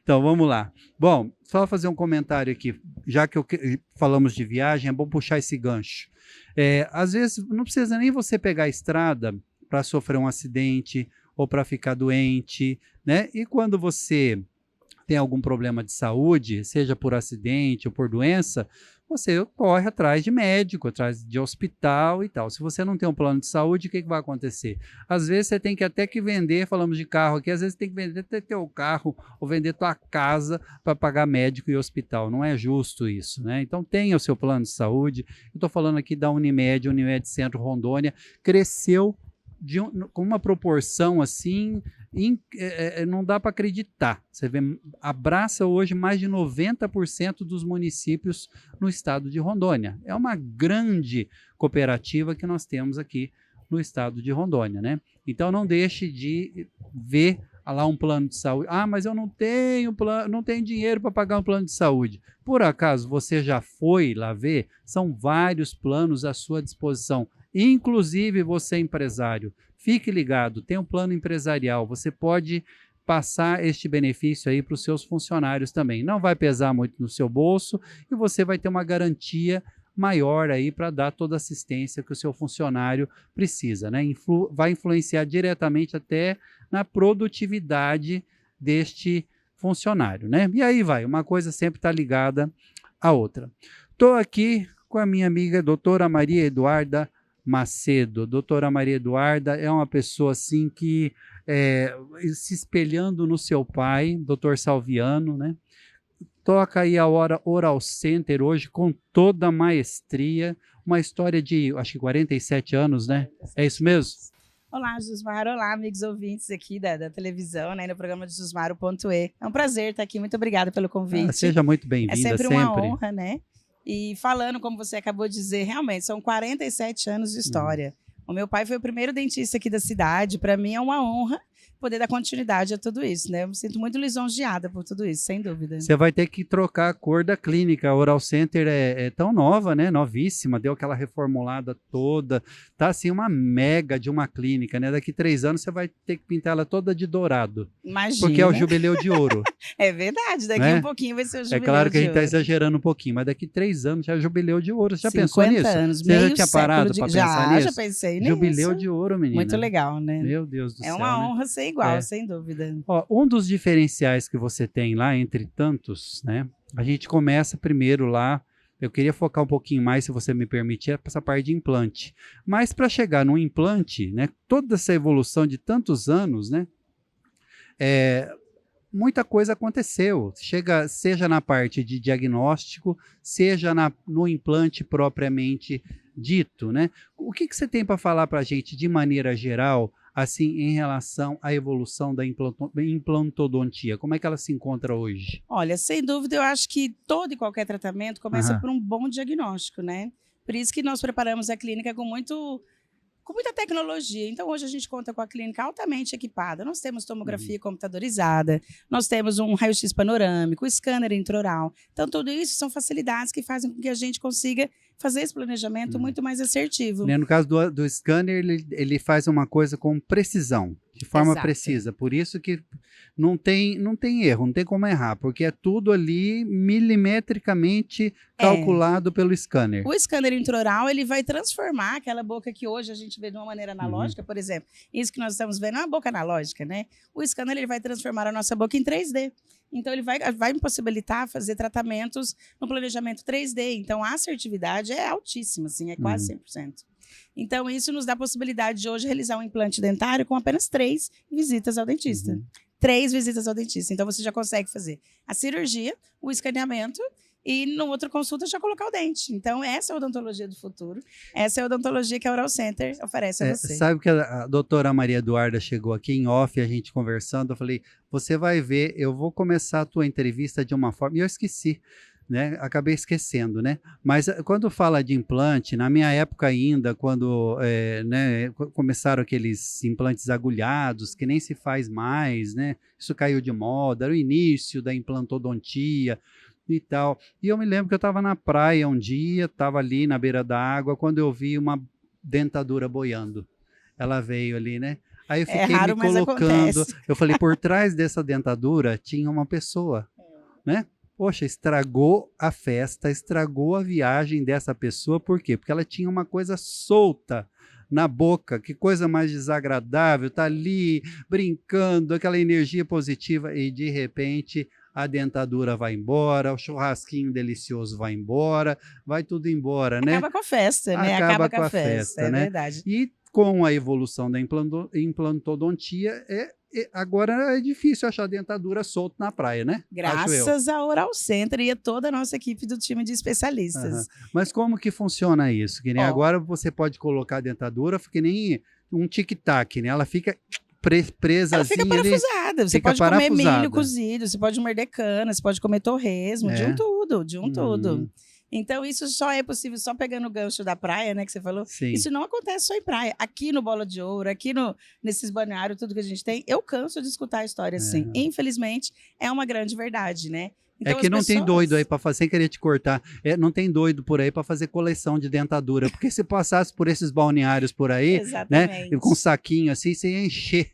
Então, vamos lá. Bom, só fazer um comentário aqui. Já que falamos de viagem, é bom puxar esse gancho. Às vezes, não precisa nem você pegar a estrada para sofrer um acidente ou para ficar doente, né? E quando você tem algum problema de saúde, seja por acidente ou por doença, você corre atrás de médico, atrás de hospital e tal. Se você não tem um plano de saúde, o que vai acontecer? Às vezes você tem que até que vender, falamos de carro aqui, às vezes tem que vender até teu carro ou vender tua casa para pagar médico e hospital. Não é justo isso, né? Então tenha o seu plano de saúde. Eu estou falando aqui da Unimed Centro Rondônia, cresceu com uma proporção assim, não dá para acreditar. Você vê, abraça hoje mais de 90% dos municípios no estado de Rondônia. É uma grande cooperativa que nós temos aqui no estado de Rondônia, né? Então não deixe de ver lá um plano de saúde. Ah, mas eu não tenho dinheiro para pagar um plano de saúde. Por acaso você já foi lá ver? São vários planos à sua disposição. Inclusive você empresário, fique ligado, tem um plano empresarial, você pode passar este benefício aí para os seus funcionários também. Não vai pesar muito no seu bolso e você vai ter uma garantia maior aí para dar toda a assistência que o seu funcionário precisa, né? Vai influenciar diretamente até na produtividade deste funcionário, né? E aí vai, uma coisa sempre está ligada à outra. Estou aqui com a minha amiga doutora Maria Eduarda Macedo. Doutora Maria Eduarda é uma pessoa assim que se espelhando no seu pai, doutor Salviano, né? Toca aí a Oral Center hoje com toda a maestria, uma história de, acho que 47 anos, né? É isso mesmo? Olá, Jusmar. Olá, amigos ouvintes aqui da televisão, né, no programa de Jusmar.e. É um prazer estar aqui. Muito obrigada pelo convite. Seja muito bem-vinda. É sempre uma honra, né? E falando, como você acabou de dizer, realmente, são 47 anos de história. O meu pai foi o primeiro dentista aqui da cidade. Para mim é uma honra poder dar continuidade a tudo isso, né? Eu me sinto muito lisonjeada por tudo isso, sem dúvida. Você vai ter que trocar a cor da clínica. A Oral Center é tão nova, né? Novíssima, deu aquela reformulada toda. Tá assim uma mega de uma clínica, né? Daqui 3 anos você vai ter que pintar ela toda de dourado. Imagina. Porque é o jubileu de ouro. É verdade, daqui um pouquinho vai ser o jubileu de ouro. É claro que a gente está exagerando um pouquinho, mas daqui 3 anos já é o jubileu de ouro. Você já pensou nisso? Anos, você já tinha parado para pensar nisso? Já pensei nisso. Jubileu de ouro, menina. Muito legal, né? Meu Deus do céu. É uma honra ser igual, sem dúvida. Ó, um dos diferenciais que você tem lá, entre tantos, né? A gente começa primeiro lá. Eu queria focar um pouquinho mais, se você me permitir, essa parte de implante. Mas para chegar no implante, né? Toda essa evolução de tantos anos, né? Muita coisa aconteceu. Seja na parte de diagnóstico, seja no implante propriamente dito, né? O que você tem para falar para a gente de maneira geral, assim, em relação à evolução da implantodontia? Como é que ela se encontra hoje? Olha, sem dúvida, eu acho que todo e qualquer tratamento começa por um bom diagnóstico, né? Por isso que nós preparamos a clínica com muita tecnologia. Então, hoje a gente conta com a clínica altamente equipada. Nós temos tomografia computadorizada, nós temos um raio-x panorâmico, scanner intraoral. Então, tudo isso são facilidades que fazem com que a gente consiga fazer esse planejamento muito mais assertivo. No caso do scanner, ele faz uma coisa com precisão. de forma Exato. precisa. Por isso que não tem erro, não tem como errar, porque é tudo ali milimetricamente calculado pelo scanner. O scanner intraoral, ele vai transformar aquela boca que hoje a gente vê de uma maneira analógica, por exemplo. Isso que nós estamos vendo é uma boca analógica, né? O scanner, ele vai transformar a nossa boca em 3D. Então, ele vai me possibilitar fazer tratamentos no planejamento 3D. Então, a assertividade é altíssima, assim, é quase 100%. Então, isso nos dá a possibilidade de hoje realizar um implante dentário com apenas 3 visitas ao dentista. 3 visitas ao dentista. Então, você já consegue fazer a cirurgia, o escaneamento e, no outra consulta, já colocar o dente. Então, essa é a odontologia do futuro. Essa é a odontologia que a Oral Center oferece a você. Sabe que a doutora Maria Eduarda chegou aqui em off, a gente conversando, eu falei, você vai ver, eu vou começar a tua entrevista de uma forma, e eu esqueci, né? Acabei esquecendo, né? Mas quando fala de implante, na minha época ainda, quando né, começaram aqueles implantes agulhados, que nem se faz mais, né? Isso caiu de moda, era o início da implantodontia e tal. E eu me lembro que eu estava na praia um dia, estava ali na beira da água, quando eu vi uma dentadura boiando. Ela veio ali, né? Aí eu fiquei raro, me mas colocando, acontece. eu falei, por trás dessa dentadura tinha uma pessoa, né? Poxa, estragou a festa, estragou a viagem dessa pessoa, por quê? Porque ela tinha uma coisa solta na boca, que coisa mais desagradável, tá ali brincando, aquela energia positiva, e de repente a dentadura vai embora, o churrasquinho delicioso vai embora, vai tudo embora, né? Acaba com a festa, né? Acaba com a festa, é né? verdade. E com a evolução da implantodontia, agora é difícil achar dentadura solta na praia, né? Graças ao Oral Center e a toda a nossa equipe do time de especialistas. Mas como que funciona isso? Que nem agora você pode colocar a dentadura, que nem um tic-tac, né? Ela fica presa. Ela fica parafusada. Você pode comer milho cozido, você pode morder cana, você pode comer torresmo, de um tudo. Então, isso só é possível só pegando o gancho da praia, né, que você falou. Sim. Isso não acontece só em praia. Aqui no Bola de Ouro, aqui nesses balneários, tudo que a gente tem, eu canso de escutar a história assim. Infelizmente, é uma grande verdade, né? Então, que não tem doido aí para fazer, sem querer te cortar, não tem doido por aí para fazer coleção de dentadura, porque se passasse por esses balneários por aí, né, com um saquinho assim, você ia encher.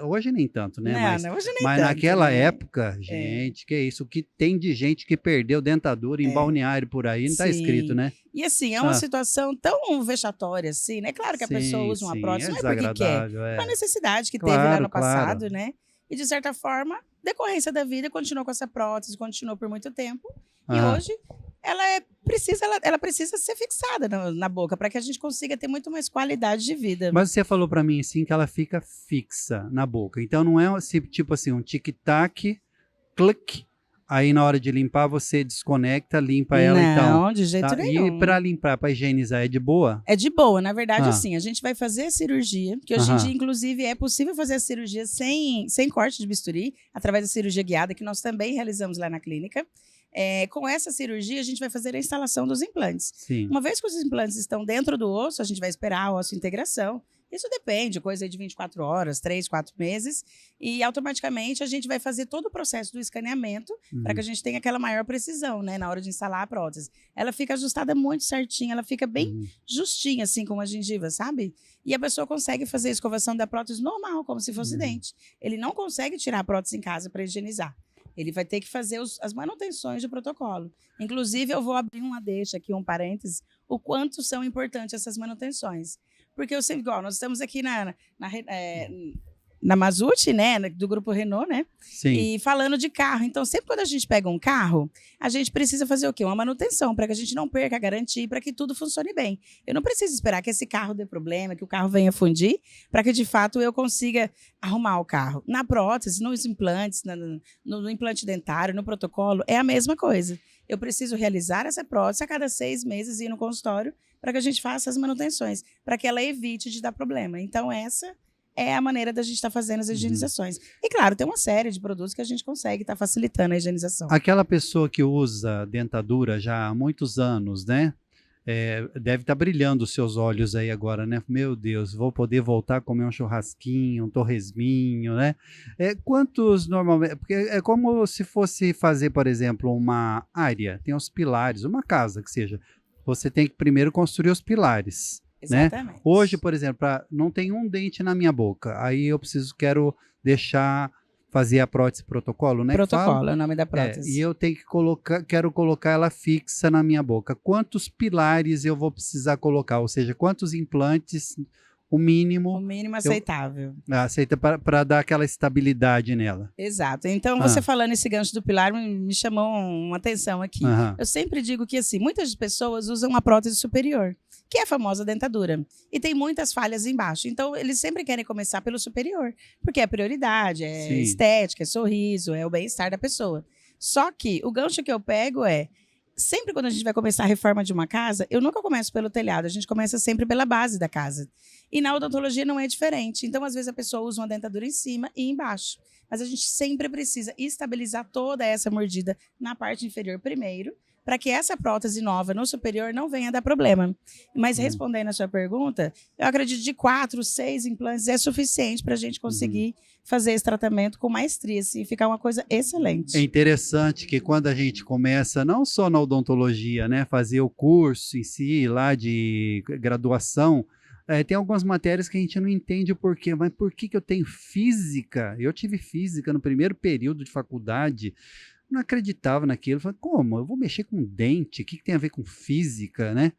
Hoje nem tanto, né? Hoje nem mas tanto, naquela né? época, gente, que é isso? O que tem de gente que perdeu dentadura em balneário por aí, não está escrito, né? E assim, é uma situação tão vexatória assim, né? Claro que a pessoa usa uma prótese, não é porque quer. É uma necessidade que teve lá no passado, né? E de certa forma, decorrência da vida, continuou com essa prótese, continuou por muito tempo. E hoje ela precisa ser fixada na boca para que a gente consiga ter muito mais qualidade de vida. Mas você falou para mim assim que ela fica fixa na boca. Então não é tipo assim um tic-tac, clique. Aí na hora de limpar você desconecta, limpa ela então. Não, de jeito nenhum. E para limpar, para higienizar é de boa? É de boa, na verdade assim, a gente vai fazer a cirurgia, que hoje em dia inclusive é possível fazer a cirurgia sem corte de bisturi, através da cirurgia guiada que nós também realizamos lá na clínica. Com essa cirurgia, a gente vai fazer a instalação dos implantes. Sim. Uma vez que os implantes estão dentro do osso, a gente vai esperar a osso-integração. Isso depende, coisa de 24 horas, 3, 4 meses. E automaticamente a gente vai fazer todo o processo do escaneamento para que a gente tenha aquela maior precisão, né, na hora de instalar a prótese. Ela fica ajustada muito certinha, ela fica bem justinha, assim, com a gengiva, sabe? E a pessoa consegue fazer a escovação da prótese normal, como se fosse dente. Ele não consegue tirar a prótese em casa para higienizar. Ele vai ter que fazer as manutenções do protocolo. Inclusive, eu vou abrir uma deixa aqui, um parêntese, o quanto são importantes essas manutenções. Porque eu sempre, igual, nós estamos aqui na Mazute, né, do grupo Renault, né? Sim. E falando de carro. Então, sempre quando a gente pega um carro, a gente precisa fazer o quê? Uma manutenção, para que a gente não perca a garantia, para que tudo funcione bem. Eu não preciso esperar que esse carro dê problema, que o carro venha fundir, para que, de fato, eu consiga arrumar o carro. Na prótese, nos implantes, no implante dentário, no protocolo, é a mesma coisa. Eu preciso realizar essa prótese a cada 6 meses e ir no consultório para que a gente faça as manutenções, para que ela evite de dar problema. Então, essa é a maneira da gente estar fazendo as higienizações. E, claro, tem uma série de produtos que a gente consegue estar facilitando a higienização. Aquela pessoa que usa dentadura já há muitos anos, né? Deve estar brilhando os seus olhos aí agora, né? Meu Deus, vou poder voltar a comer um churrasquinho, um torresminho, né? Quantos normalmente... Porque é como se fosse fazer, por exemplo, uma área, tem os pilares, uma casa que seja. Você tem que primeiro construir os pilares, Exatamente. Né? Hoje, por exemplo, não tem um dente na minha boca, aí eu quero fazer a prótese protocolo, né? Protocolo é o nome da prótese. E eu quero colocar ela fixa na minha boca. Quantos pilares eu vou precisar colocar? Ou seja, quantos implantes, o mínimo aceitável. Aceita para dar aquela estabilidade nela. Exato. Então, você falando esse gancho do pilar me chamou uma atenção aqui. Eu sempre digo que, assim, muitas pessoas usam a prótese superior, que é a famosa dentadura. E tem muitas falhas embaixo. Então, eles sempre querem começar pelo superior, porque é prioridade, é estética, é sorriso, é o bem-estar da pessoa. Só que o gancho que eu pego sempre quando a gente vai começar a reforma de uma casa, eu nunca começo pelo telhado, a gente começa sempre pela base da casa. E na odontologia não é diferente. Então, às vezes, a pessoa usa uma dentadura em cima e embaixo. Mas a gente sempre precisa estabilizar toda essa mordida na parte inferior primeiro, para que essa prótese nova no superior não venha dar problema. Mas respondendo a sua pergunta, eu acredito de 4, 6 implantes é suficiente para a gente conseguir fazer esse tratamento com maestria, assim, ficar uma coisa excelente. É interessante que quando a gente começa, não só na odontologia, né, fazer o curso em si, lá de graduação, tem algumas matérias que a gente não entende o porquê, mas por que eu tenho física? Eu tive física no primeiro período de faculdade, não acreditava naquilo. Falei, como? Eu vou mexer com dente? O que tem a ver com física, né?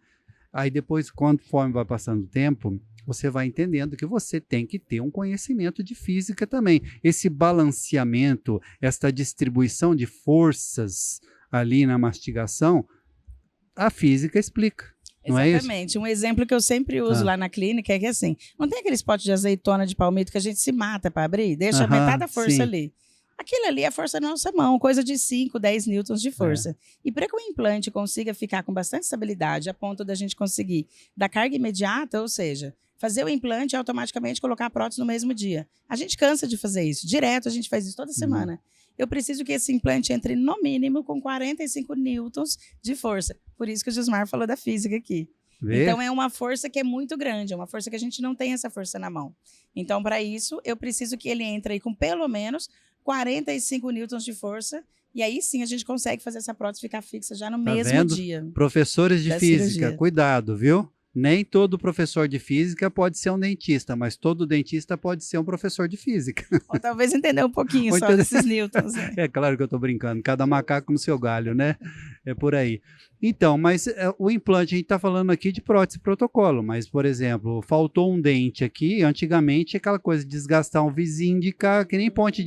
Aí depois, conforme vai passando o tempo, você vai entendendo que você tem que ter um conhecimento de física também. Esse balanceamento, esta distribuição de forças ali na mastigação, a física explica. Não Exatamente. É isso? Um exemplo que eu sempre uso lá na clínica é que, assim, não tem aqueles potes de azeitona de palmito que a gente se mata para abrir? Deixa metade da força ali. Aquilo ali é a força da nossa mão, coisa de 5, 10 newtons de força. E para que o implante consiga ficar com bastante estabilidade, a ponto da gente conseguir dar carga imediata, ou seja, fazer o implante e automaticamente colocar a prótese no mesmo dia. A gente cansa de fazer isso. Direto, a gente faz isso toda semana. Eu preciso que esse implante entre no mínimo com 45 newtons de força. Por isso que o Gismar falou da física aqui. Então, é uma força que é muito grande, é uma força que a gente não tem essa força na mão. Então, para isso, eu preciso que ele entre aí com pelo menos 45 newtons de força, e aí sim a gente consegue fazer essa prótese ficar fixa já no mesmo dia. Professores de física, cirurgia. Cuidado, viu? Nem todo professor de física pode ser um dentista, mas todo dentista pode ser um professor de física. Ou talvez entender um pouquinho só desses newtons. Né? É claro que eu estou brincando, cada macaco no seu galho, né? É por aí. Então, mas o implante, a gente está falando aqui de prótese protocolo, mas, por exemplo, faltou um dente aqui, antigamente aquela coisa de desgastar um vizinho de cá, que nem ponte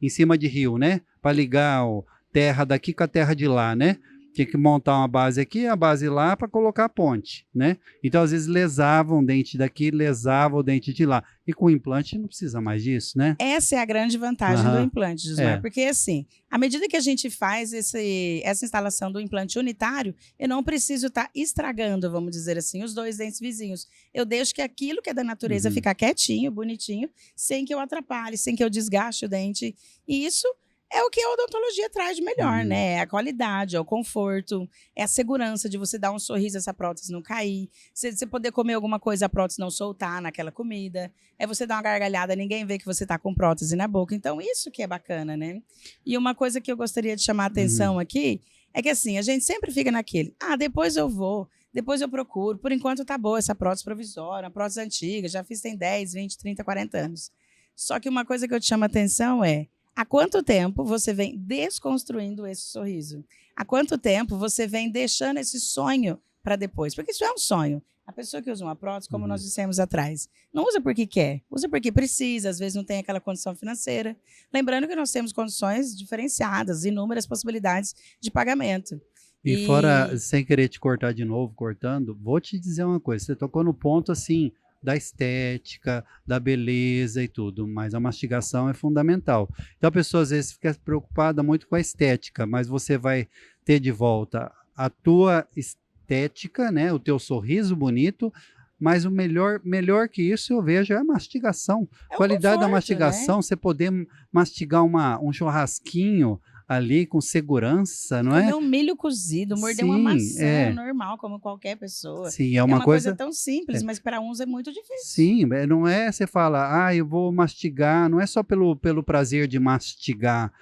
em cima de rio, né? Para ligar terra daqui com a terra de lá, né? Tinha que montar uma base aqui, a base lá para colocar a ponte, né? Então, às vezes, lesava um dente daqui, lesava o dente de lá. E com o implante não precisa mais disso, né? Essa é a grande vantagem do implante, Gismar. Porque, assim, à medida que a gente faz essa instalação do implante unitário, eu não preciso estar estragando, vamos dizer assim, os dois dentes vizinhos. Eu deixo que aquilo que é da natureza ficar quietinho, bonitinho, sem que eu atrapalhe, sem que eu desgaste o dente. E isso é o que a odontologia traz de melhor, né? É a qualidade, é o conforto, é a segurança de você dar um sorriso, essa prótese não cair, você poder comer alguma coisa, a prótese não soltar naquela comida, é você dar uma gargalhada, ninguém vê que você tá com prótese na boca. Então, isso que é bacana, né? E uma coisa que eu gostaria de chamar a atenção aqui é que, assim, a gente sempre fica naquele, depois eu vou, depois eu procuro, por enquanto tá boa essa prótese provisória, uma prótese antiga, já fiz tem 10, 20, 30, 40 anos. Só que uma coisa que eu te chamo a atenção é, há quanto tempo você vem desconstruindo esse sorriso? Há quanto tempo você vem deixando esse sonho para depois? Porque isso é um sonho. A pessoa que usa uma prótese, como nós dissemos atrás, não usa porque quer, usa porque precisa, às vezes não tem aquela condição financeira. Lembrando que nós temos condições diferenciadas, inúmeras possibilidades de pagamento. E fora, sem querer te cortar de novo, cortando, vou te dizer uma coisa, você tocou no ponto assim, da estética, da beleza e tudo, mas a mastigação é fundamental. Então a pessoa às vezes fica preocupada muito com a estética, mas você vai ter de volta a tua estética, né, o teu sorriso bonito, mas o melhor que isso eu vejo é a mastigação. Qualidade da mastigação, né? Você poder mastigar um churrasquinho ali com segurança, não Comer é? um milho cozido, morder uma Sim, maçã, normal, como qualquer pessoa. Sim, é uma coisa tão simples, mas para uns é muito difícil. Sim, não é você fala, eu vou mastigar, não é só pelo prazer de mastigar.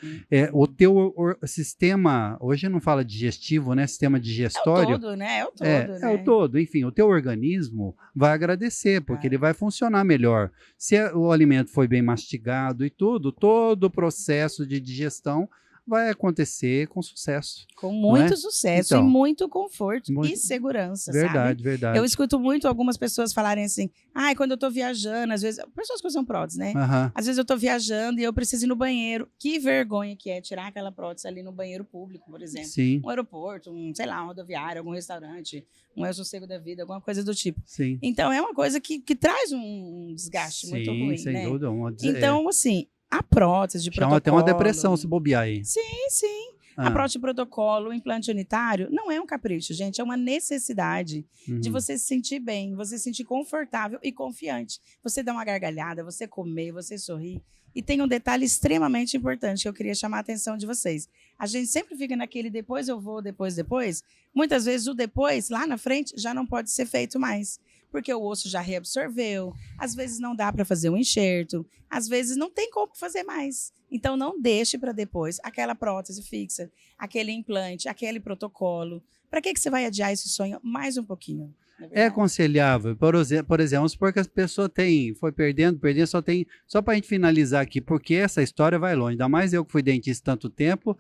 O teu sistema, hoje não fala digestivo, né? Sistema digestório. É o todo, né? É o todo, É o todo. Enfim, o teu organismo vai agradecer, porque ele vai funcionar melhor. Se o alimento foi bem mastigado e tudo, todo o processo de digestão vai acontecer com sucesso. Com muito sucesso então, e muito conforto e segurança, verdade, sabe? Verdade. Eu escuto muito algumas pessoas falarem assim, quando eu tô viajando, às vezes, pessoas que usam prótese, né? Às vezes eu tô viajando e eu preciso ir no banheiro. Que vergonha que é tirar aquela prótese ali no banheiro público, por exemplo. Sim. Um aeroporto, sei lá, uma rodoviária, algum restaurante, um El Sossego da vida, alguma coisa do tipo. Sim. Então é uma coisa que traz um desgaste muito ruim, sem né? dúvida. Então, assim, a prótese de protocolo... Chama até uma depressão se bobear aí. Sim. A prótese de protocolo, o implante unitário, não é um capricho, gente. É uma necessidade de você se sentir bem, você se sentir confortável e confiante. Você dar uma gargalhada, você comer, você sorrir. E tem um detalhe extremamente importante que eu queria chamar a atenção de vocês. A gente sempre fica naquele depois eu vou, depois. Muitas vezes o depois, lá na frente, já não pode ser feito mais. Porque o osso já reabsorveu, às vezes não dá para fazer um enxerto, às vezes não tem como fazer mais. Então, não deixe para depois aquela prótese fixa, aquele implante, aquele protocolo. Para que você vai adiar esse sonho mais um pouquinho? É aconselhável, por exemplo, porque as pessoas foi perdendo, só para a gente finalizar aqui, porque essa história vai longe, ainda mais eu que fui dentista tanto tempo,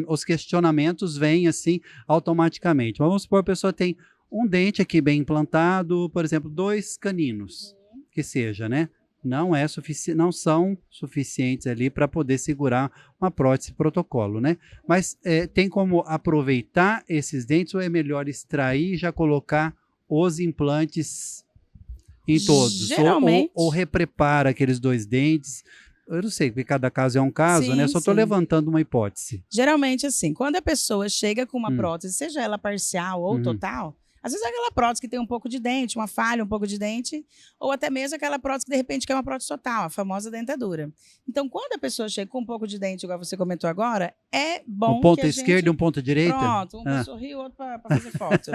os questionamentos vêm assim automaticamente. Mas vamos supor, a pessoa tem um dente aqui bem implantado, por exemplo, 2 caninos, que seja, né? Não são suficientes ali para poder segurar uma prótese protocolo, né? Mas tem como aproveitar esses dentes ou é melhor extrair e já colocar os implantes em todos? Geralmente. Ou reprepara aqueles 2 dentes? Eu não sei, porque cada caso é um caso, né? Só estou levantando uma hipótese. Geralmente, assim, quando a pessoa chega com uma prótese, seja ela parcial ou total, às vezes é aquela prótese que tem um pouco de dente, uma falha, um pouco de dente, ou até mesmo aquela prótese que de repente quer uma prótese total, a famosa dentadura. Então, quando a pessoa chega com um pouco de dente, igual você comentou agora, é bom um ponto que a esquerdo e um ponto direito? Pronto, um para sorrir e o outro para fazer foto.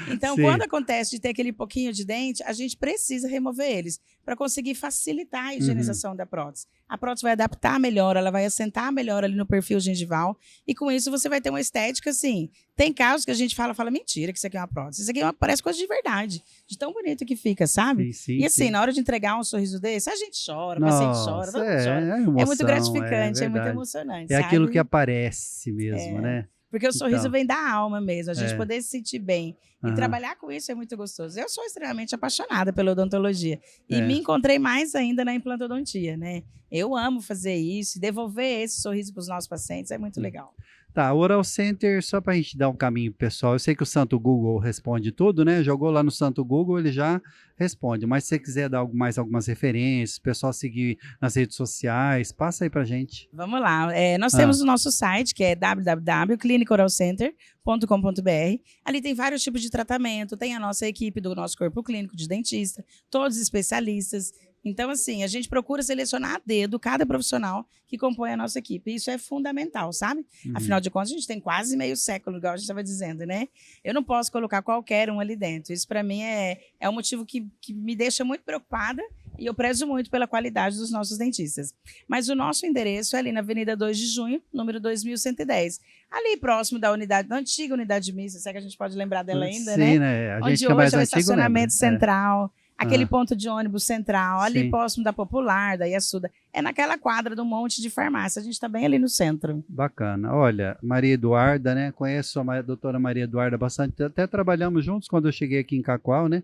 Então, quando acontece de ter aquele pouquinho de dente, a gente precisa remover eles para conseguir facilitar a higienização da prótese. A prótese vai adaptar melhor, ela vai assentar melhor ali no perfil gengival e com isso você vai ter uma estética assim. Tem casos que a gente fala mentira que isso aqui é uma prótese. Isso aqui parece coisa de verdade, de tão bonito que fica, sabe? E assim, na hora de entregar um sorriso desse, a gente chora, o paciente chora, todo mundo chora. Emoção, é muito gratificante, é muito emocionante. É aquilo que aparece mesmo, né? Porque o sorriso vem da alma mesmo, a gente poder se sentir bem. E trabalhar com isso é muito gostoso. Eu sou extremamente apaixonada pela odontologia. E me encontrei mais ainda na implantodontia, né? Eu amo fazer isso, devolver esse sorriso para os nossos pacientes é muito legal. Tá, o Oral Center, só para a gente dar um caminho pessoal, eu sei que o Santo Google responde tudo, né? Jogou lá no Santo Google, ele já responde, mas se você quiser dar mais algumas referências, o pessoal seguir nas redes sociais, passa aí pra gente. Vamos lá, nós temos o nosso site, que é www.clinicoralcenter.com.br. Ali tem vários tipos de tratamento, tem a nossa equipe do nosso corpo clínico de dentista, todos especialistas. Então, assim, a gente procura selecionar a dedo cada profissional que compõe a nossa equipe. Isso é fundamental, sabe? Afinal de contas, a gente tem quase meio século, igual a gente estava dizendo, né? Eu não posso colocar qualquer um ali dentro. Isso, para mim, é um motivo que me deixa muito preocupada e eu prezo muito pela qualidade dos nossos dentistas. Mas o nosso endereço é ali na Avenida 2 de Junho, número 2110. Ali próximo da antiga unidade de missa, se é que a gente pode lembrar dela ainda, né? Sim, né? A gente onde hoje mais é o antigo, estacionamento central. Aquele ponto de ônibus central, ali próximo da Popular, da Iassuda. É naquela quadra de um monte de farmácia. A gente está bem ali no centro. Bacana. Olha, Maria Eduarda, né? Conheço a doutora Maria Eduarda bastante. Até trabalhamos juntos quando eu cheguei aqui em Cacoal, né?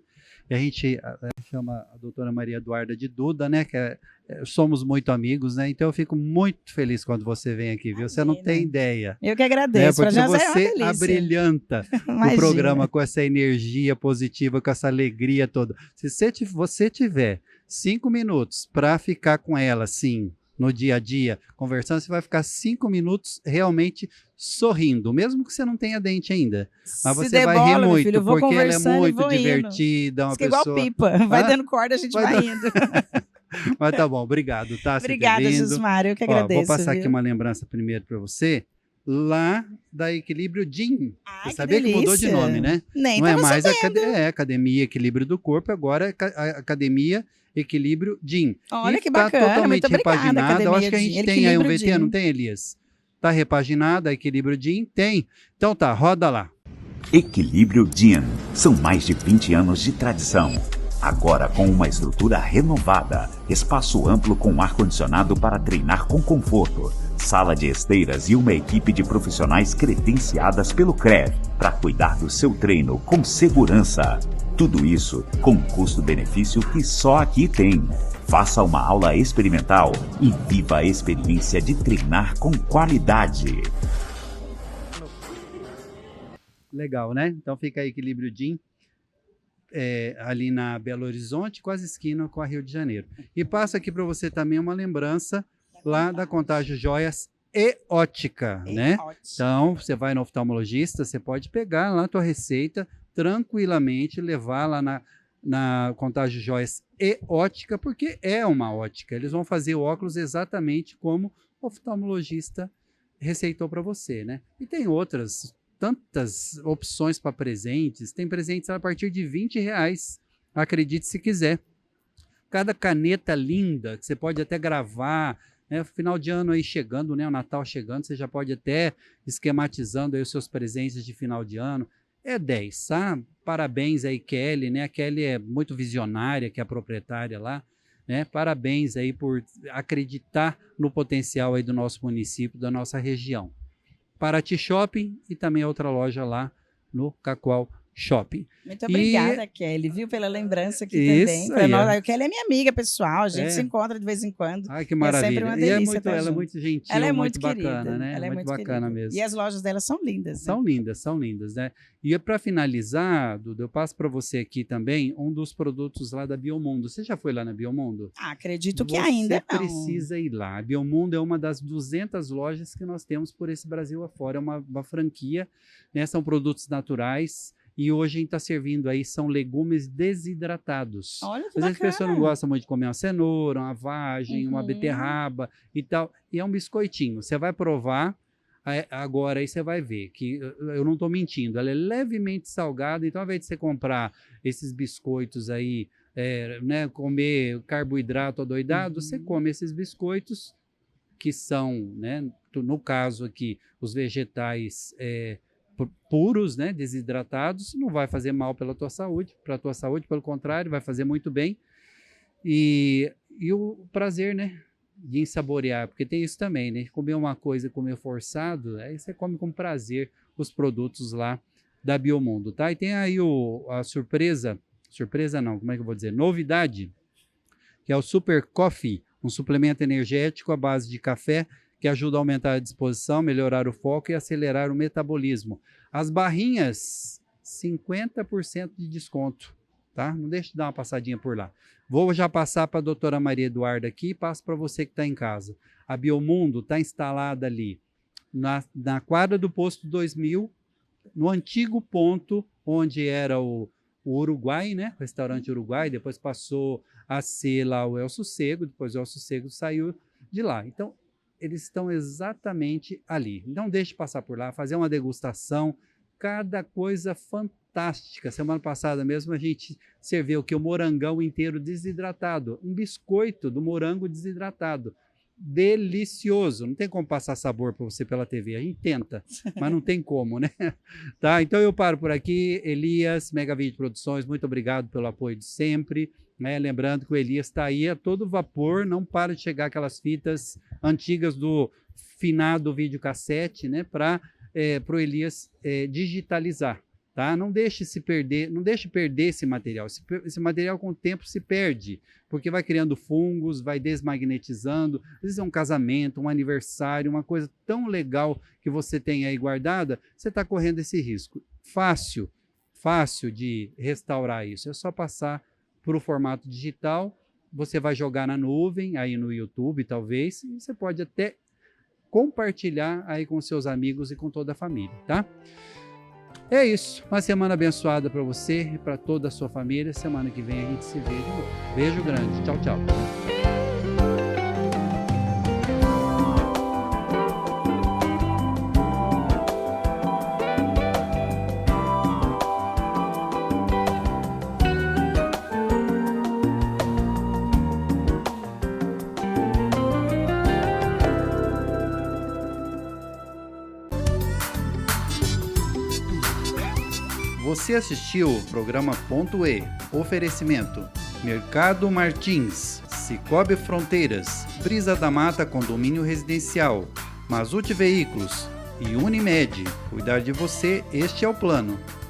E a gente chama a doutora Maria Eduarda de Duda, né? Que somos muito amigos, né? Então eu fico muito feliz quando você vem aqui, viu? Você não tem ideia. Eu que agradeço. Porque você abrilhanta o programa com essa energia positiva, com essa alegria toda. Se você tiver 5 minutos para ficar com ela, assim, no dia a dia, conversando, você vai ficar 5 minutos realmente sorrindo, mesmo que você não tenha dente ainda. Mas você vai rir muito, filho, porque ela é muito divertida, uma pessoa... igual pipa, vai dando corda, a gente vai indo. Mas tá bom, obrigado, tá? Obrigada, Jusmar, eu que agradeço. Vou passar viu? aqui uma lembrança primeiro para você, lá da Equilíbrio Gym. Ai, Você sabia que mudou de nome, né? Nem Não é mais sabendo. Academia Equilíbrio do Corpo, agora é Academia Equilíbrio Gym. Olha e que bacana, totalmente muito obrigada, repaginada. Eu acho que a Academia gente Gym. tem aí um Equilíbrio VT, Gym. não tem, Elias? Tá repaginada, Equilíbrio Gym? Tem. Então tá, roda lá. Equilíbrio Gym. São mais de 20 anos de tradição. Agora com uma estrutura renovada, espaço amplo com ar-condicionado para treinar com conforto, sala de esteiras e uma equipe de profissionais credenciadas pelo CREV para cuidar do seu treino com segurança. Tudo isso com um custo-benefício que só aqui tem. Faça uma aula experimental e viva a experiência de treinar com qualidade. Legal, né? Então fica aí Equilíbrio Gym, ali na Belo Horizonte, quase esquina com a Rio de Janeiro. E passo aqui para você também uma lembrança lá da Contágio Joias e Ótica, né? Então, você vai no oftalmologista, você pode pegar lá a tua receita tranquilamente, levar lá na Contágio Joias e Ótica, porque é uma ótica. Eles vão fazer o óculos exatamente como o oftalmologista receitou para você, né? E tem tantas opções para presentes. Tem presentes a partir de R$20, acredite se quiser. Cada caneta linda, que você pode até gravar, né? Final de ano aí chegando, né? O Natal chegando, você já pode até esquematizando aí os seus presentes de final de ano. É 10, tá? Parabéns aí, Kelly, né? A Kelly é muito visionária, que é a proprietária lá, né? Parabéns aí por acreditar no potencial aí do nosso município, da nossa região. Paraty Shopping e também outra loja lá no Cacoal Shopping. Muito obrigada, Kelly, viu, pela lembrança aqui Isso também. aí, A Kelly é minha amiga pessoal, a gente se encontra de vez em quando. Ai, que maravilha. É sempre uma delícia ela é muito gentil, ela é muito querida, bacana, né? Ela é muito bacana querida. mesmo. E as lojas dela são lindas. São lindas, né? E para finalizar, Duda, eu passo para você aqui também um dos produtos lá da Biomundo. Você já foi lá na Biomundo? Acredito que ainda não. Você precisa ir lá. A Biomundo é uma das 200 lojas que nós temos por esse Brasil afora. É uma franquia, né? São produtos naturais. E hoje a gente está servindo aí, são legumes desidratados. Olha que Às vezes a bacana. pessoa não gosta muito de comer uma cenoura, uma vagem, uma beterraba e tal. E é um biscoitinho. Você vai provar agora aí você vai ver que eu não estou mentindo. Ela é levemente salgada, então ao invés de você comprar esses biscoitos aí, né, comer carboidrato adoidado, você come esses biscoitos que são, né, no caso aqui, os vegetais puros, né, desidratados, não vai fazer mal para a tua saúde, pelo contrário, vai fazer muito bem. E o prazer, né, de saborear, porque tem isso também, né, comer uma coisa, comer forçado, aí você come com prazer os produtos lá da Biomundo, tá? E tem aí a surpresa não, como é que eu vou dizer? Novidade, que é o Super Coffee, um suplemento energético à base de café, que ajuda a aumentar a disposição, melhorar o foco e acelerar o metabolismo. As barrinhas, 50% de desconto, tá? Não deixe de dar uma passadinha por lá. Vou já passar para a doutora Maria Eduarda aqui e passo para você que está em casa. A Biomundo está instalada ali na quadra do Posto 2000, no antigo ponto onde era o Uruguai, né? O restaurante Uruguai, depois passou a ser lá o El Sossego, depois o El Sossego saiu de lá. Então, eles estão exatamente ali. Não deixe de passar por lá, fazer uma degustação, cada coisa fantástica. Semana passada mesmo a gente serviu o morangão inteiro desidratado, um biscoito do morango desidratado. Delicioso, não tem como passar sabor para você pela TV, a gente tenta, mas não tem como, né? Tá, então eu paro por aqui. Elias, Megavídeo Produções, muito obrigado pelo apoio de sempre, né? Lembrando que o Elias está aí a todo vapor, não para de chegar aquelas fitas antigas do finado videocassete, né? Para o Elias digitalizar, tá? Não deixe se perder, não deixe perder esse material. Esse material com o tempo se perde, porque vai criando fungos, vai desmagnetizando. Às vezes é um casamento, um aniversário, uma coisa tão legal que você tem aí guardada, você está correndo esse risco. Fácil de restaurar isso. É só passar para o formato digital, você vai jogar na nuvem, aí no YouTube talvez, e você pode até compartilhar aí com seus amigos e com toda a família, tá? É isso, uma semana abençoada para você e para toda a sua família. Semana que vem a gente se vê de novo. Beijo grande, tchau, tchau. Você assistiu o programa Ponto E. Oferecimento: Mercado Martins, Cicobi Fronteiras, Brisa da Mata Condomínio Residencial, Mazute Veículos e Unimed. Cuidar de você, este é o plano.